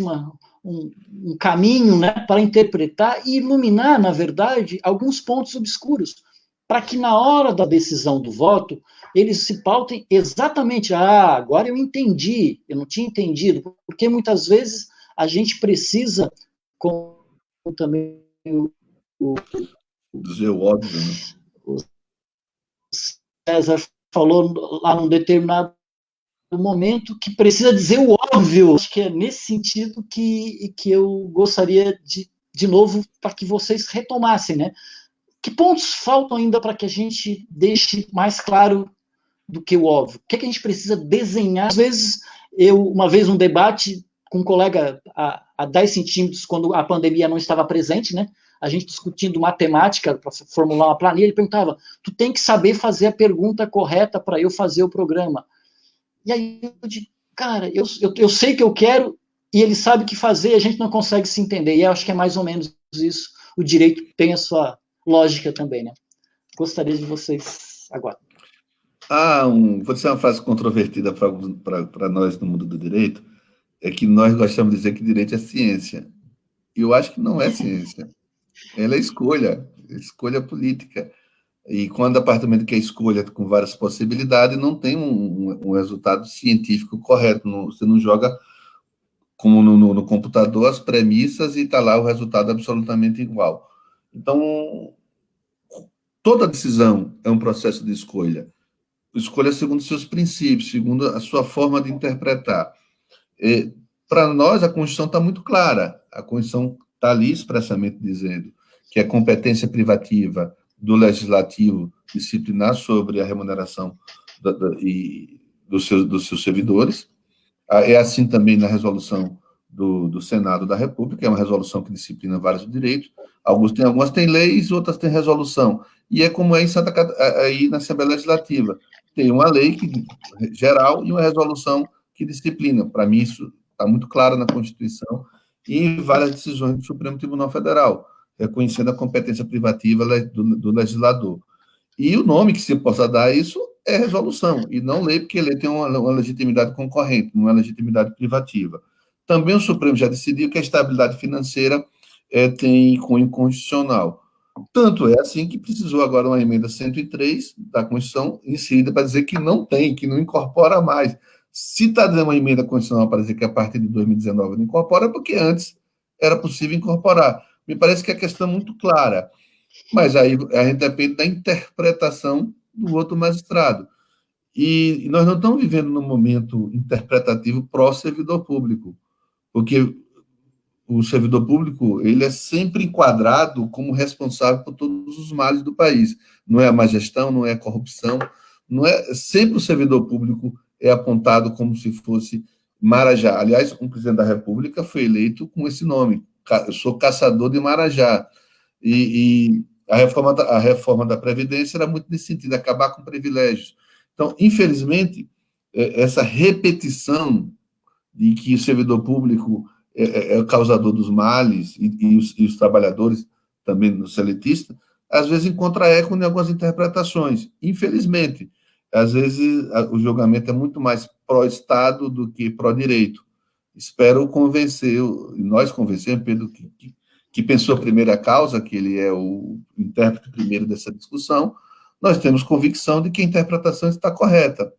um caminho, né, para interpretar e iluminar, na verdade, alguns pontos obscuros, para que na hora da decisão do voto, eles se pautem exatamente, agora eu entendi, eu não tinha entendido, porque muitas vezes a gente precisa, como também dizer o óbvio, né? o César falou lá num determinado momento que precisa dizer o óbvio. Acho que é nesse sentido que eu gostaria de novo, para que vocês retomassem, né? Que pontos faltam ainda para que a gente deixe mais claro do que o óbvio? O que, é que a gente precisa desenhar? Às vezes, uma vez um debate com um colega a 10 centímetros, quando a pandemia não estava presente, né? A gente discutindo matemática para formular uma planilha, ele perguntava, tu tem que saber fazer a pergunta correta para eu fazer o programa. E aí eu digo, cara, eu sei que eu quero e ele sabe o que fazer, a gente não consegue se entender. E eu acho que é mais ou menos isso. O direito tem a sua lógica também, né? Gostaria de vocês agora. Vou dizer uma frase controvertida para nós no mundo do direito, é que nós gostamos de dizer que direito é ciência. E eu acho que não é ciência. Ela é escolha política. E quando a partir do momento que é escolha com várias possibilidades, não tem um resultado científico correto. Você não joga como no computador as premissas e está lá o resultado absolutamente igual. Então, toda decisão é um processo de escolha. Escolha segundo seus princípios, segundo a sua forma de interpretar. Para nós, a Constituição está muito clara. A Constituição está ali expressamente dizendo que a competência privativa do legislativo disciplinar sobre a remuneração dos seus servidores. É assim também na resolução do Senado da República, é uma resolução que disciplina vários direitos. Algumas têm leis, outras têm resolução. E é como é aí na Assembleia Legislativa. Tem uma lei geral e uma resolução que disciplina. Para mim, isso está muito claro na Constituição e várias decisões do Supremo Tribunal Federal, reconhecendo a competência privativa do legislador. E o nome que se possa dar a isso é resolução, e não lei, porque lei tem uma legitimidade concorrente, não é legitimidade privativa. Também o Supremo já decidiu que a estabilidade financeira tem cunho constitucional. Tanto é assim que precisou agora uma emenda 103 da Constituição inserida para dizer que não tem, que não incorpora mais. Se está dando uma emenda constitucional para dizer que a partir de 2019 não incorpora, é porque antes era possível incorporar. Me parece que a questão é muito clara. Mas aí a gente depende da interpretação do outro magistrado. E nós não estamos vivendo num momento interpretativo pró-servidor público, porque o servidor público ele é sempre enquadrado como responsável por todos os males do país. Não é a má gestão, não é a corrupção, não é sempre o servidor público é apontado como se fosse Marajá. Aliás, um presidente da República foi eleito com esse nome, eu sou caçador de Marajá. E a reforma da Previdência era muito nesse sentido, acabar com privilégios. Então, infelizmente, essa repetição de que o servidor público é o causador dos males e os trabalhadores também no seletista, às vezes encontra eco em algumas interpretações. Infelizmente, às vezes o julgamento é muito mais pró-Estado do que pró-direito. Espero convencer, e nós convencemos, Pedro, que pensou a primeira causa, que ele é o intérprete primeiro dessa discussão, nós temos convicção de que a interpretação está correta.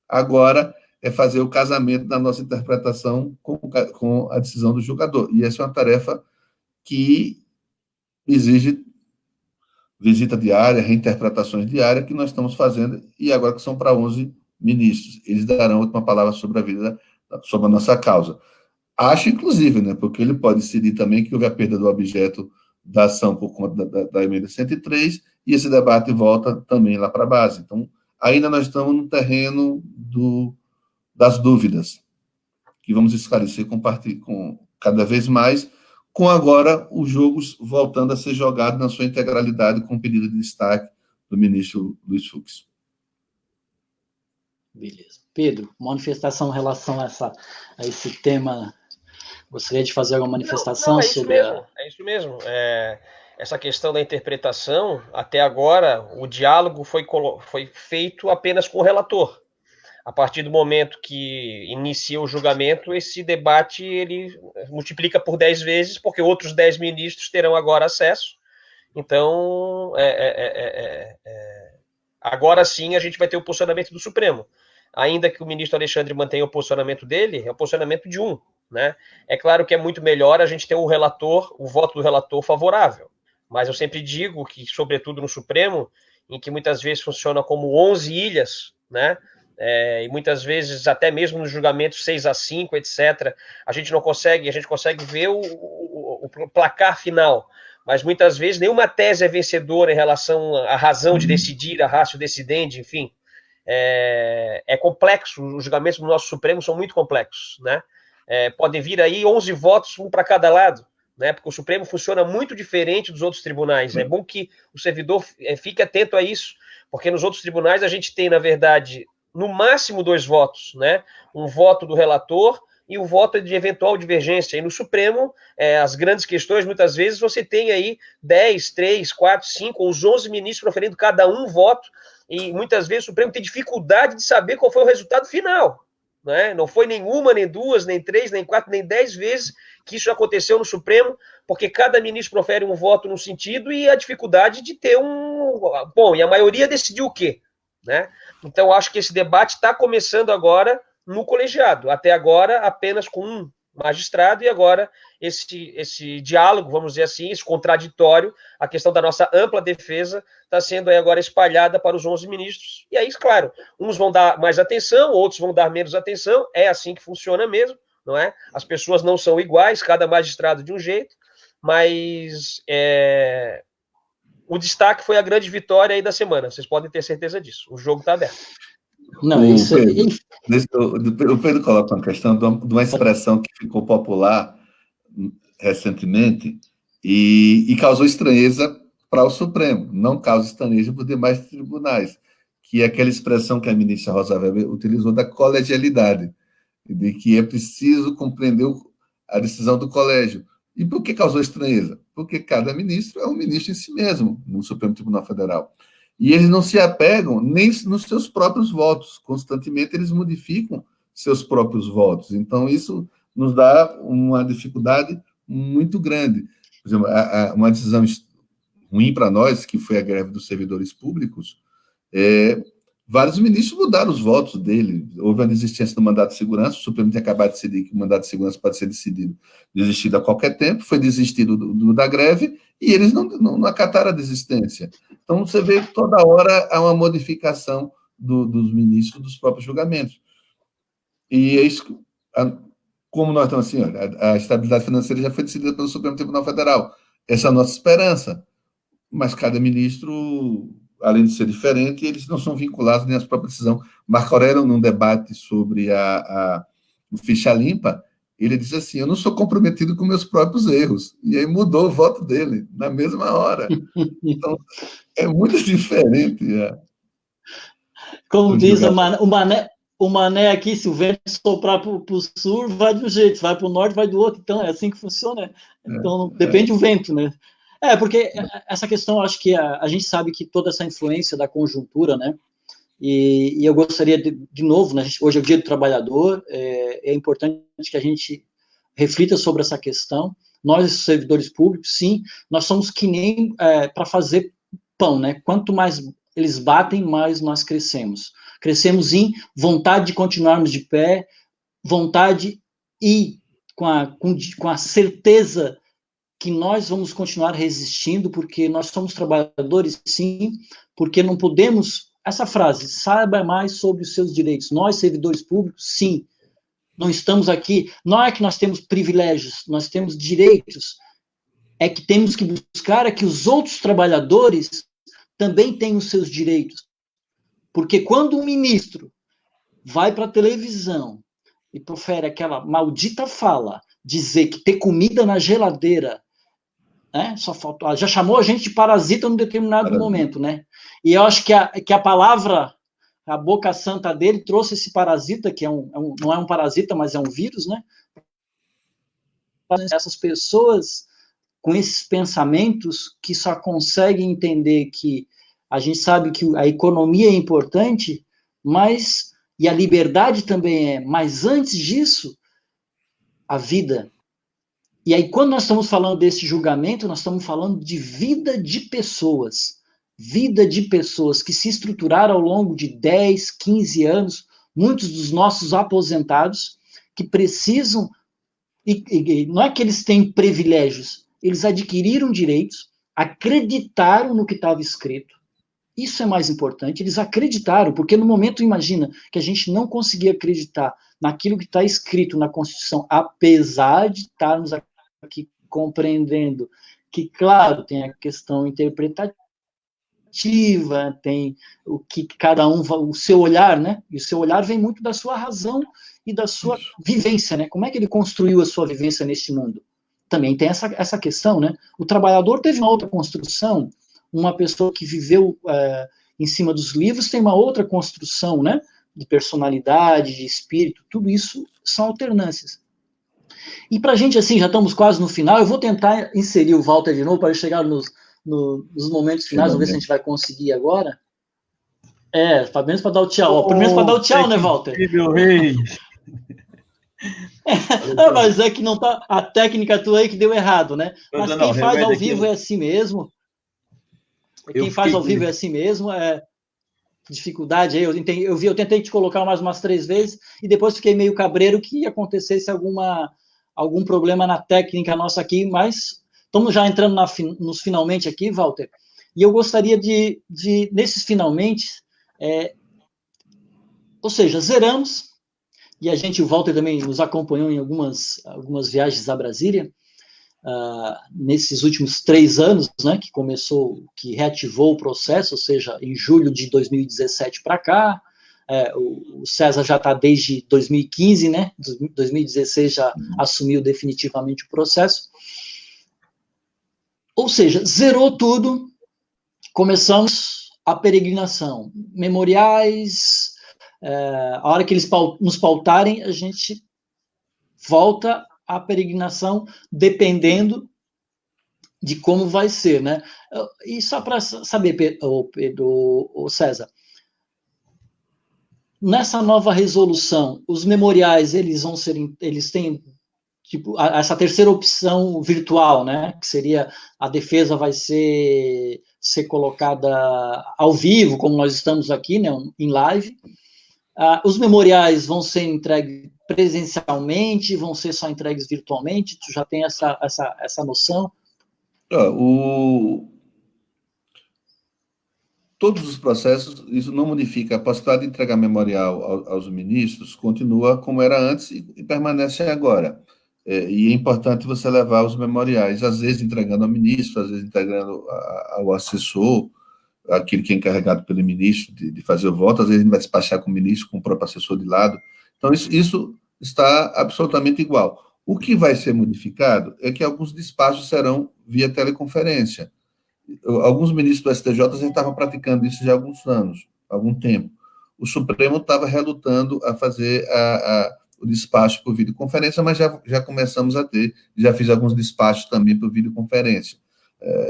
Agora é fazer o casamento da nossa interpretação com a decisão do julgador. E essa é uma tarefa que exige visita diária, reinterpretações diárias, que nós estamos fazendo, e agora que são para 11 ministros. Eles darão a última palavra sobre a nossa causa. Acho, inclusive, né, porque ele pode decidir também que houve a perda do objeto da ação por conta da emenda 103, e esse debate volta também lá para a base. Então, ainda nós estamos no terreno das dúvidas, que vamos esclarecer com cada vez mais, com agora os jogos voltando a ser jogados na sua integralidade com o pedido de destaque do ministro Luiz Fux. Beleza. Pedro, manifestação em relação a esse tema. Gostaria de fazer alguma manifestação não, é isso sobre mesmo, É isso mesmo. Essa questão da interpretação, até agora, o diálogo foi feito apenas com o relator. A partir do momento que inicia o julgamento, esse debate ele multiplica por 10 vezes, porque outros 10 ministros terão agora acesso. Então, agora sim a gente vai ter o posicionamento do Supremo. Ainda que o ministro Alexandre mantenha o posicionamento dele, é o posicionamento de um. Né? É claro que é muito melhor a gente ter o voto do relator favorável, mas eu sempre digo que, sobretudo no Supremo, em que muitas vezes funciona como 11 ilhas, né? e muitas vezes, até mesmo nos julgamentos 6-5, etc., a gente consegue ver o placar final, mas muitas vezes nenhuma tese é vencedora em relação à razão de decidir, a ratio decidendi, enfim. É complexo, os julgamentos do nosso Supremo são muito complexos, né? Podem vir aí 11 votos, um para cada lado, né? Porque o Supremo funciona muito diferente dos outros tribunais. É bom que o servidor fique atento a isso, porque nos outros tribunais a gente tem, na verdade, no máximo 2 votos, né? Um voto do relator e um voto de eventual divergência. E no Supremo, as grandes questões, muitas vezes, você tem aí 10, 3, 4, 5, ou os 11 ministros proferindo cada um voto, e muitas vezes o Supremo tem dificuldade de saber qual foi o resultado final. Né? Não foi nenhuma, nem 2, nem 3, nem 4, nem 10 vezes que isso aconteceu no Supremo, porque cada ministro profere um voto num sentido e a dificuldade de ter Bom, e a maioria decidiu o quê? Né? Então, acho que esse debate está começando agora no colegiado. Até agora, apenas com um magistrado, e agora esse diálogo, vamos dizer assim, esse contraditório, a questão da nossa ampla defesa está sendo aí agora espalhada para os 11 ministros. E aí, claro, uns vão dar mais atenção, outros vão dar menos atenção, é assim que funciona mesmo, não é? As pessoas não são iguais, cada magistrado de um jeito, mas o destaque foi a grande vitória aí da semana, vocês podem ter certeza disso, o jogo está aberto. Não, isso o Pedro coloca uma questão de uma expressão que ficou popular recentemente e causou estranheza para o Supremo, não causa estranheza para os demais tribunais, que é aquela expressão que a ministra Rosa Weber utilizou da colegialidade, de que é preciso compreender a decisão do colégio. E por que causou estranheza? Porque cada ministro é um ministro em si mesmo, no Supremo Tribunal Federal. E eles não se apegam nem nos seus próprios votos. Constantemente eles modificam seus próprios votos. Então, isso nos dá uma dificuldade muito grande. Por exemplo, uma decisão ruim para nós, que foi a greve dos servidores públicos, vários ministros mudaram os votos dele. Houve a desistência do mandato de segurança, o Supremo tinha acabado de decidir que o mandato de segurança pode ser desistido a qualquer tempo, foi desistido da greve, e eles não acataram a desistência. Então, você vê que toda hora há uma modificação dos ministros dos próprios julgamentos. E é isso, como nós estamos assim, olha, a estabilidade financeira já foi decidida pelo Supremo Tribunal Federal. Essa é a nossa esperança. Mas cada ministro, além de ser diferente, eles não são vinculados nem às próprias decisões. Marco Aurélio, num debate sobre o ficha limpa, ele disse assim, eu não sou comprometido com meus próprios erros. E aí mudou o voto dele, na mesma hora. Então, é muito diferente. Como diz o Mané aqui, se o vento soprar para o sul, vai de um jeito, vai para o norte, vai do outro. Então, é assim que funciona. Então, depende do vento, né? Porque essa questão, acho que a gente sabe que toda essa influência da conjuntura, né? E eu gostaria, de novo, né, hoje é o Dia do Trabalhador, é importante que a gente reflita sobre essa questão. Nós, servidores públicos, sim, nós somos que nem para fazer pão, né? Quanto mais eles batem, mais nós crescemos. Crescemos em vontade de continuarmos de pé, vontade e com a certeza que nós vamos continuar resistindo, porque nós somos trabalhadores, sim, porque não podemos... Essa frase, saiba mais sobre os seus direitos. Nós, servidores públicos, sim, não estamos aqui... Não é que nós temos privilégios, nós temos direitos. É que temos que buscar que os outros trabalhadores também tenham os seus direitos. Porque quando um ministro vai para a televisão e profere aquela maldita fala, dizer que ter comida na geladeira, né, só faltou, já chamou a gente de parasita num determinado momento, né? E eu acho que a palavra, a boca santa dele trouxe esse parasita, que não é um parasita, mas é um vírus, né? Essas pessoas com esses pensamentos que só conseguem entender que a gente sabe que a economia é importante, e a liberdade também mas antes disso, a vida. E aí, quando nós estamos falando desse julgamento, nós estamos falando de vida de pessoas que se estruturaram ao longo de 10, 15 anos, muitos dos nossos aposentados, que precisam, e não é que eles têm privilégios, eles adquiriram direitos, acreditaram no que estava escrito, Isso é mais importante. Eles acreditaram, porque no momento, imagina, que a gente não conseguia acreditar naquilo que está escrito na Constituição, apesar de estarmos aqui compreendendo que, claro, tem a questão interpretativa, tem o que cada um, o seu olhar, né? E o seu olhar vem muito da sua razão e da sua vivência, né? Como é que ele construiu a sua vivência neste mundo? Também tem essa questão, né? O trabalhador teve uma outra construção, uma pessoa que viveu em cima dos livros tem uma outra construção, né? De personalidade, de espírito, tudo isso são alternâncias. E para a gente, assim, já estamos quase no final, eu vou tentar inserir o Walter de novo para chegar nos momentos finais, vamos ver se a gente vai conseguir agora. Pelo menos para dar o tchau. Primeiro para dar o tchau, né, Walter? Mas é que não tá a técnica tua aí que deu errado, né? Mas quem faz ao vivo é assim mesmo. Quem faz ao vivo é assim mesmo. Dificuldade aí, eu tentei te colocar mais umas 3 vezes e depois fiquei meio cabreiro que acontecesse algum problema na técnica nossa aqui, mas estamos já entrando nos finalmente aqui, Walter, e eu gostaria de nesses finalmente, ou seja, zeramos, e o Walter também nos acompanhou em algumas viagens a Brasília, nesses últimos 3 anos, né, que reativou o processo, ou seja, em julho de 2017 para cá, o César já está desde 2015, né, 2016 já assumiu definitivamente o processo, ou seja, zerou tudo, começamos a peregrinação, memoriais, a hora que eles nos pautarem, a gente volta à peregrinação, dependendo de como vai ser, né? E só para saber, Pedro, César, nessa nova resolução, os memoriais, eles têm tipo essa terceira opção virtual, né? Que seria a defesa vai ser colocada ao vivo, como nós estamos aqui, né? Em live. Os memoriais vão ser entregues presencialmente, vão ser só entregues virtualmente? Tu já tem essa noção? Todos os processos, isso não modifica. A possibilidade de entregar memorial aos ministros continua como era antes e permanece agora. E é importante você levar os memoriais, às vezes entregando ao ministro, às vezes entregando ao assessor, aquele que é encarregado pelo ministro de fazer o voto, às vezes ele vai despachar com o ministro, com o próprio assessor de lado. Então, isso está absolutamente igual. O que vai ser modificado é que alguns despachos serão via teleconferência. Alguns ministros do STJ já estavam praticando isso já há alguns anos, há algum tempo. O Supremo estava relutando a fazer o despacho por videoconferência, mas já começamos a ter, já fiz alguns despachos também por videoconferência.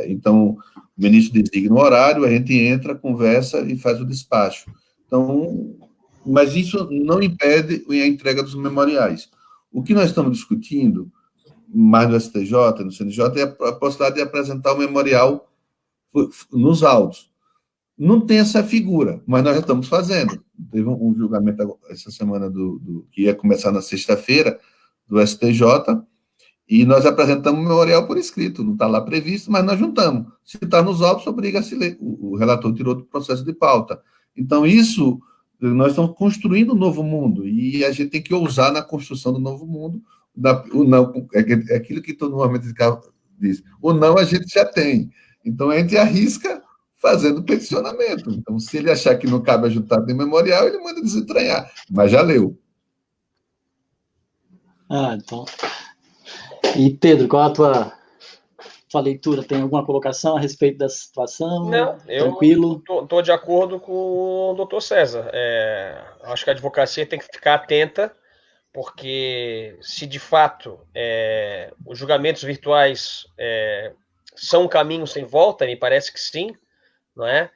Então, o ministro designa o horário, a gente entra, conversa e faz o despacho. Então, mas isso não impede a entrega dos memoriais. O que nós estamos discutindo, mais no STJ, no CNJ, é a possibilidade de apresentar o memorial nos autos. Não tem essa figura, mas nós já estamos fazendo. Teve um julgamento essa semana que ia começar na sexta-feira, do STJ, e nós apresentamos o memorial por escrito, não está lá previsto, mas nós juntamos. Se está nos autos, obriga a se ler. O relator tirou do processo de pauta. Então, isso, nós estamos construindo um novo mundo, e a gente tem que ousar na construção do novo mundo. O não, é aquilo que todo mundo diz. O não a gente já tem. Então, a gente arrisca fazendo peticionamento. Então, se ele achar que não cabe ajuntar de memorial, ele manda desentranhar. Mas já leu. Então... E, Pedro, qual a tua leitura? Tem alguma colocação a respeito dessa situação? Não, tranquilo? Eu estou de acordo com o doutor César. Acho que a advocacia tem que ficar atenta, porque se de fato os julgamentos virtuais são um caminho sem volta, me parece que sim, não é?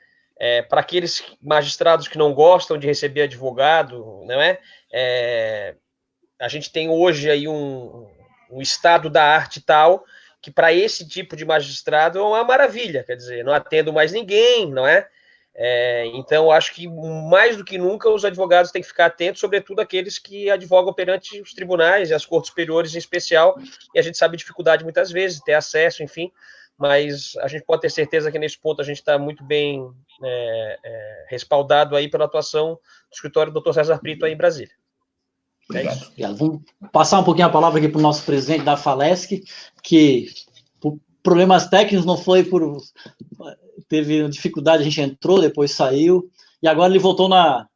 Para aqueles magistrados que não gostam de receber advogado, não é? A gente tem hoje aí um estado da arte tal que para esse tipo de magistrado é uma maravilha, quer dizer, não atendo mais ninguém, não é? Então, acho que mais do que nunca os advogados têm que ficar atentos, sobretudo aqueles que advogam perante os tribunais e as cortes superiores em especial, e a gente sabe a dificuldade muitas vezes de ter acesso, enfim. mas a gente pode ter certeza que nesse ponto a gente está muito bem respaldado aí pela atuação do escritório do Dr. César Brito aí em Brasília. Obrigado. Vamos passar um pouquinho a palavra aqui para o nosso presidente da Falesc, que por problemas técnicos não foi por... Teve dificuldade, a gente entrou, depois saiu, e agora ele voltou na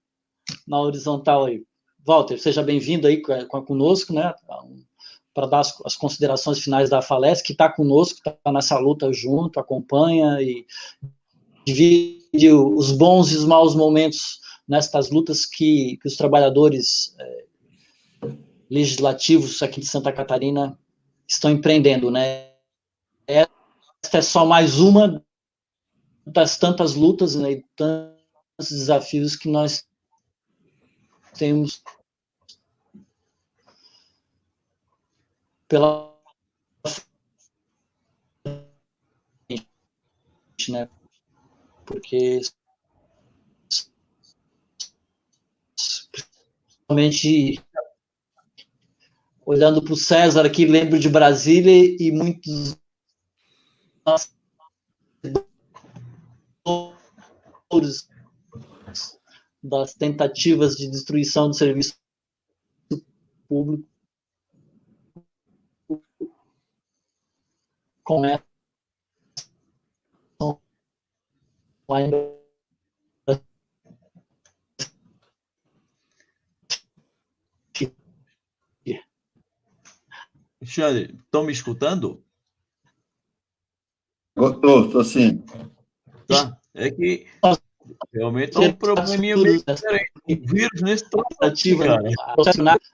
horizontal aí. Walter, seja bem-vindo aí conosco, né, para dar as considerações finais da Falesc, que está conosco, está nessa luta junto, acompanha e divide os bons e os maus momentos nestas lutas que os trabalhadores legislativos aqui de Santa Catarina estão empreendendo, né? Esta é só mais uma das tantas lutas, né, e tantos desafios que nós temos pela frente, né? Porque principalmente olhando para o César aqui, lembro de Brasília e muitos das tentativas de destruição do serviço público começam ainda. Alexandre, estão me escutando? Estou sim. Tá. É que realmente é um probleminha meio diferente. O vírus nesse tentativa, cara,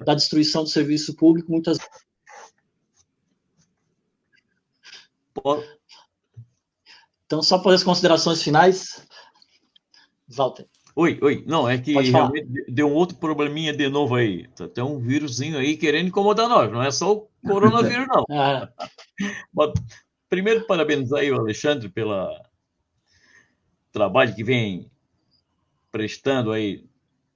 da destruição do serviço público, muitas Então, só para as considerações finais, Walter. Oi. Não, é que realmente deu um outro probleminha de novo aí. Tem um vírusinho aí querendo incomodar nós. Não é só o coronavírus, não. Mas, primeiro, parabenizar aí o Alexandre pelo trabalho que vem prestando aí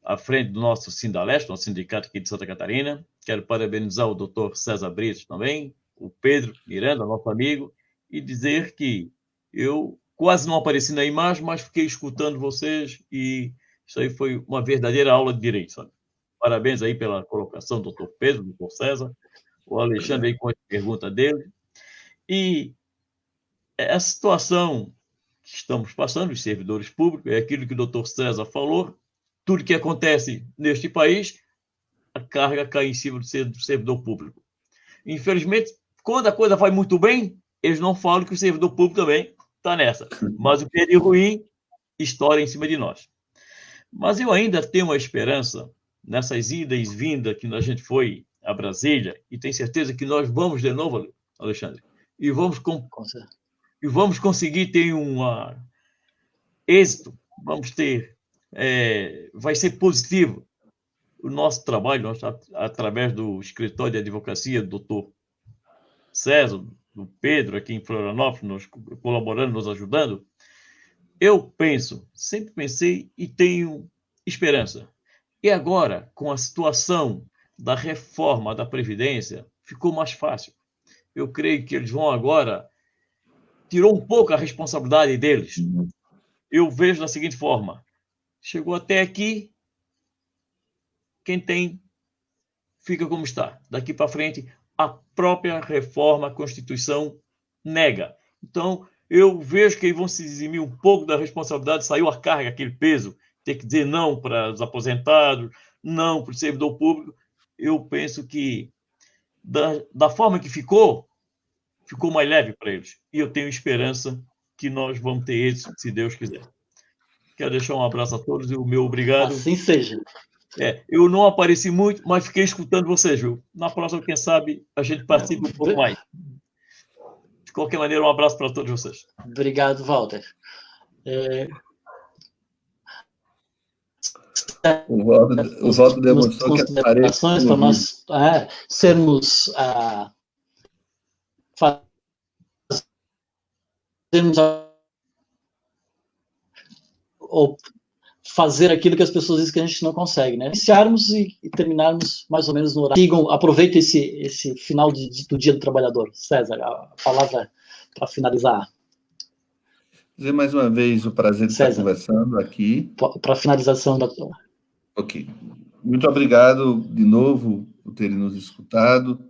à frente do nosso Sindaleste, nosso sindicato aqui de Santa Catarina. Quero parabenizar o Dr. César Brito também, o Pedro Miranda, nosso amigo, e dizer que eu quase não apareci na imagem, mas fiquei escutando vocês e isso aí foi uma verdadeira aula de direito, sabe? Parabéns aí pela colocação do Dr. Pedro, do Dr. César, o Alexandre aí com a pergunta dele. E a situação que estamos passando, os servidores públicos, é aquilo que o Dr. César falou, tudo que acontece neste país, a carga cai em cima do servidor público. Infelizmente, quando a coisa vai muito bem, eles não falam que o servidor público também está nessa. Mas o que é de ruim, estoura em cima de nós. Mas eu ainda tenho uma esperança nessas idas e vindas que a gente foi a Brasília, e tenho certeza que nós vamos de novo, Alexandre, e vamos conseguir ter um êxito, vamos ter, vai ser positivo o nosso trabalho, nós, através do escritório de advocacia do Dr. César, do Pedro, aqui em Florianópolis, nos colaborando, nos ajudando. Eu sempre pensei e tenho esperança. E agora, com a situação da reforma da Previdência, ficou mais fácil. Eu creio que eles vão agora, tirou um pouco a responsabilidade deles. Eu vejo da seguinte forma, chegou até aqui, quem tem, fica como está. Daqui para frente, a própria reforma, a Constituição, nega. Então, eu vejo que eles vão se eximir um pouco da responsabilidade, saiu a carga, aquele peso, ter que dizer não para os aposentados, não para o servidor público. Eu penso que, da forma que ficou mais leve para eles. E eu tenho esperança que nós vamos ter êxito, se Deus quiser. Quero deixar um abraço a todos e o meu obrigado. Assim seja. Eu não apareci muito, mas fiquei escutando vocês, viu? Na próxima, quem sabe, a gente participa um pouco mais. De qualquer maneira, um abraço para todos vocês. Obrigado, Walter. O Walter demonstrou que a tarefa para nós sermos fazer aquilo que as pessoas dizem que a gente não consegue, né? Iniciarmos e terminarmos mais ou menos no horário. Sigam, aproveitem esse final do Dia do Trabalhador. César, a palavra para finalizar. Dizer mais uma vez o prazer de estar conversando aqui. Para finalização da... Ok. Muito obrigado de novo por terem nos escutado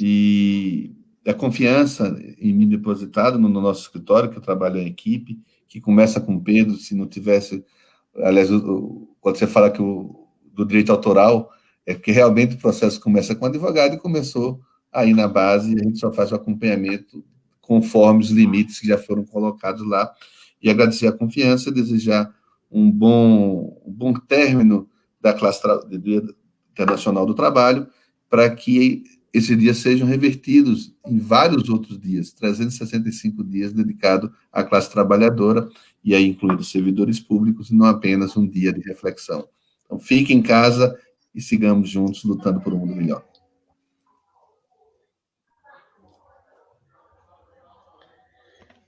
e a confiança em mim depositada no nosso escritório, que eu trabalho em equipe, que começa com o Pedro. Se não tivesse... Aliás, quando você fala que do direito autoral, é porque realmente o processo começa com o advogado e começou aí na base, e a gente só faz o acompanhamento conforme os limites que já foram colocados lá. E agradecer a confiança, desejar um bom término da classe internacional do trabalho, para que esses dias sejam revertidos em vários outros dias, 365 dias dedicados à classe trabalhadora, e aí incluindo servidores públicos, e não apenas um dia de reflexão. Então, fique em casa e sigamos juntos lutando por um mundo melhor.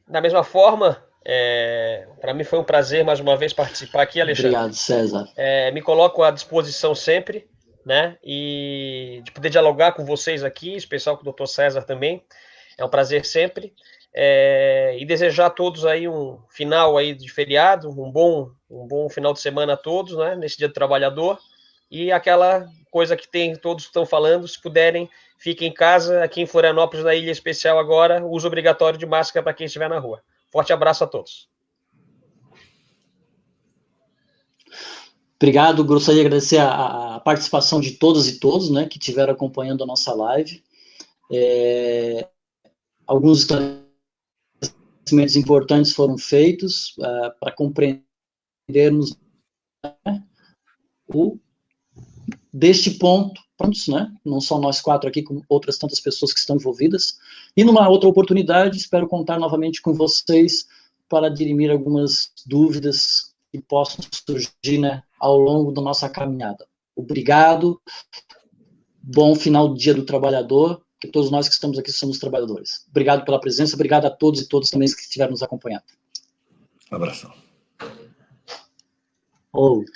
Da mesma forma, para mim foi um prazer mais uma vez participar aqui, Alexandre. Obrigado, César. Me coloco à disposição sempre, né? E de poder dialogar com vocês aqui, em especial com o doutor César também. É um prazer sempre. E desejar a todos aí um final aí de feriado, um bom final de semana a todos, né? Nesse Dia do Trabalhador. E aquela coisa que todos estão falando, se puderem, fiquem em casa. Aqui em Florianópolis, na Ilha Especial agora, uso obrigatório de máscara para quem estiver na rua. Forte abraço a todos. Obrigado, gostaria de agradecer a participação de todas e todos, né, que estiveram acompanhando a nossa live. Alguns esclarecimentos importantes foram feitos para compreendermos, né, deste ponto, né, não só nós quatro aqui, como outras tantas pessoas que estão envolvidas. E numa outra oportunidade, espero contar novamente com vocês para dirimir algumas dúvidas que possam surgir, né, ao longo da nossa caminhada. Obrigado, bom final do Dia do Trabalhador, que todos nós que estamos aqui somos trabalhadores. Obrigado pela presença, obrigado a todos e todas também que estiveram nos acompanhando. Um abração. Outro.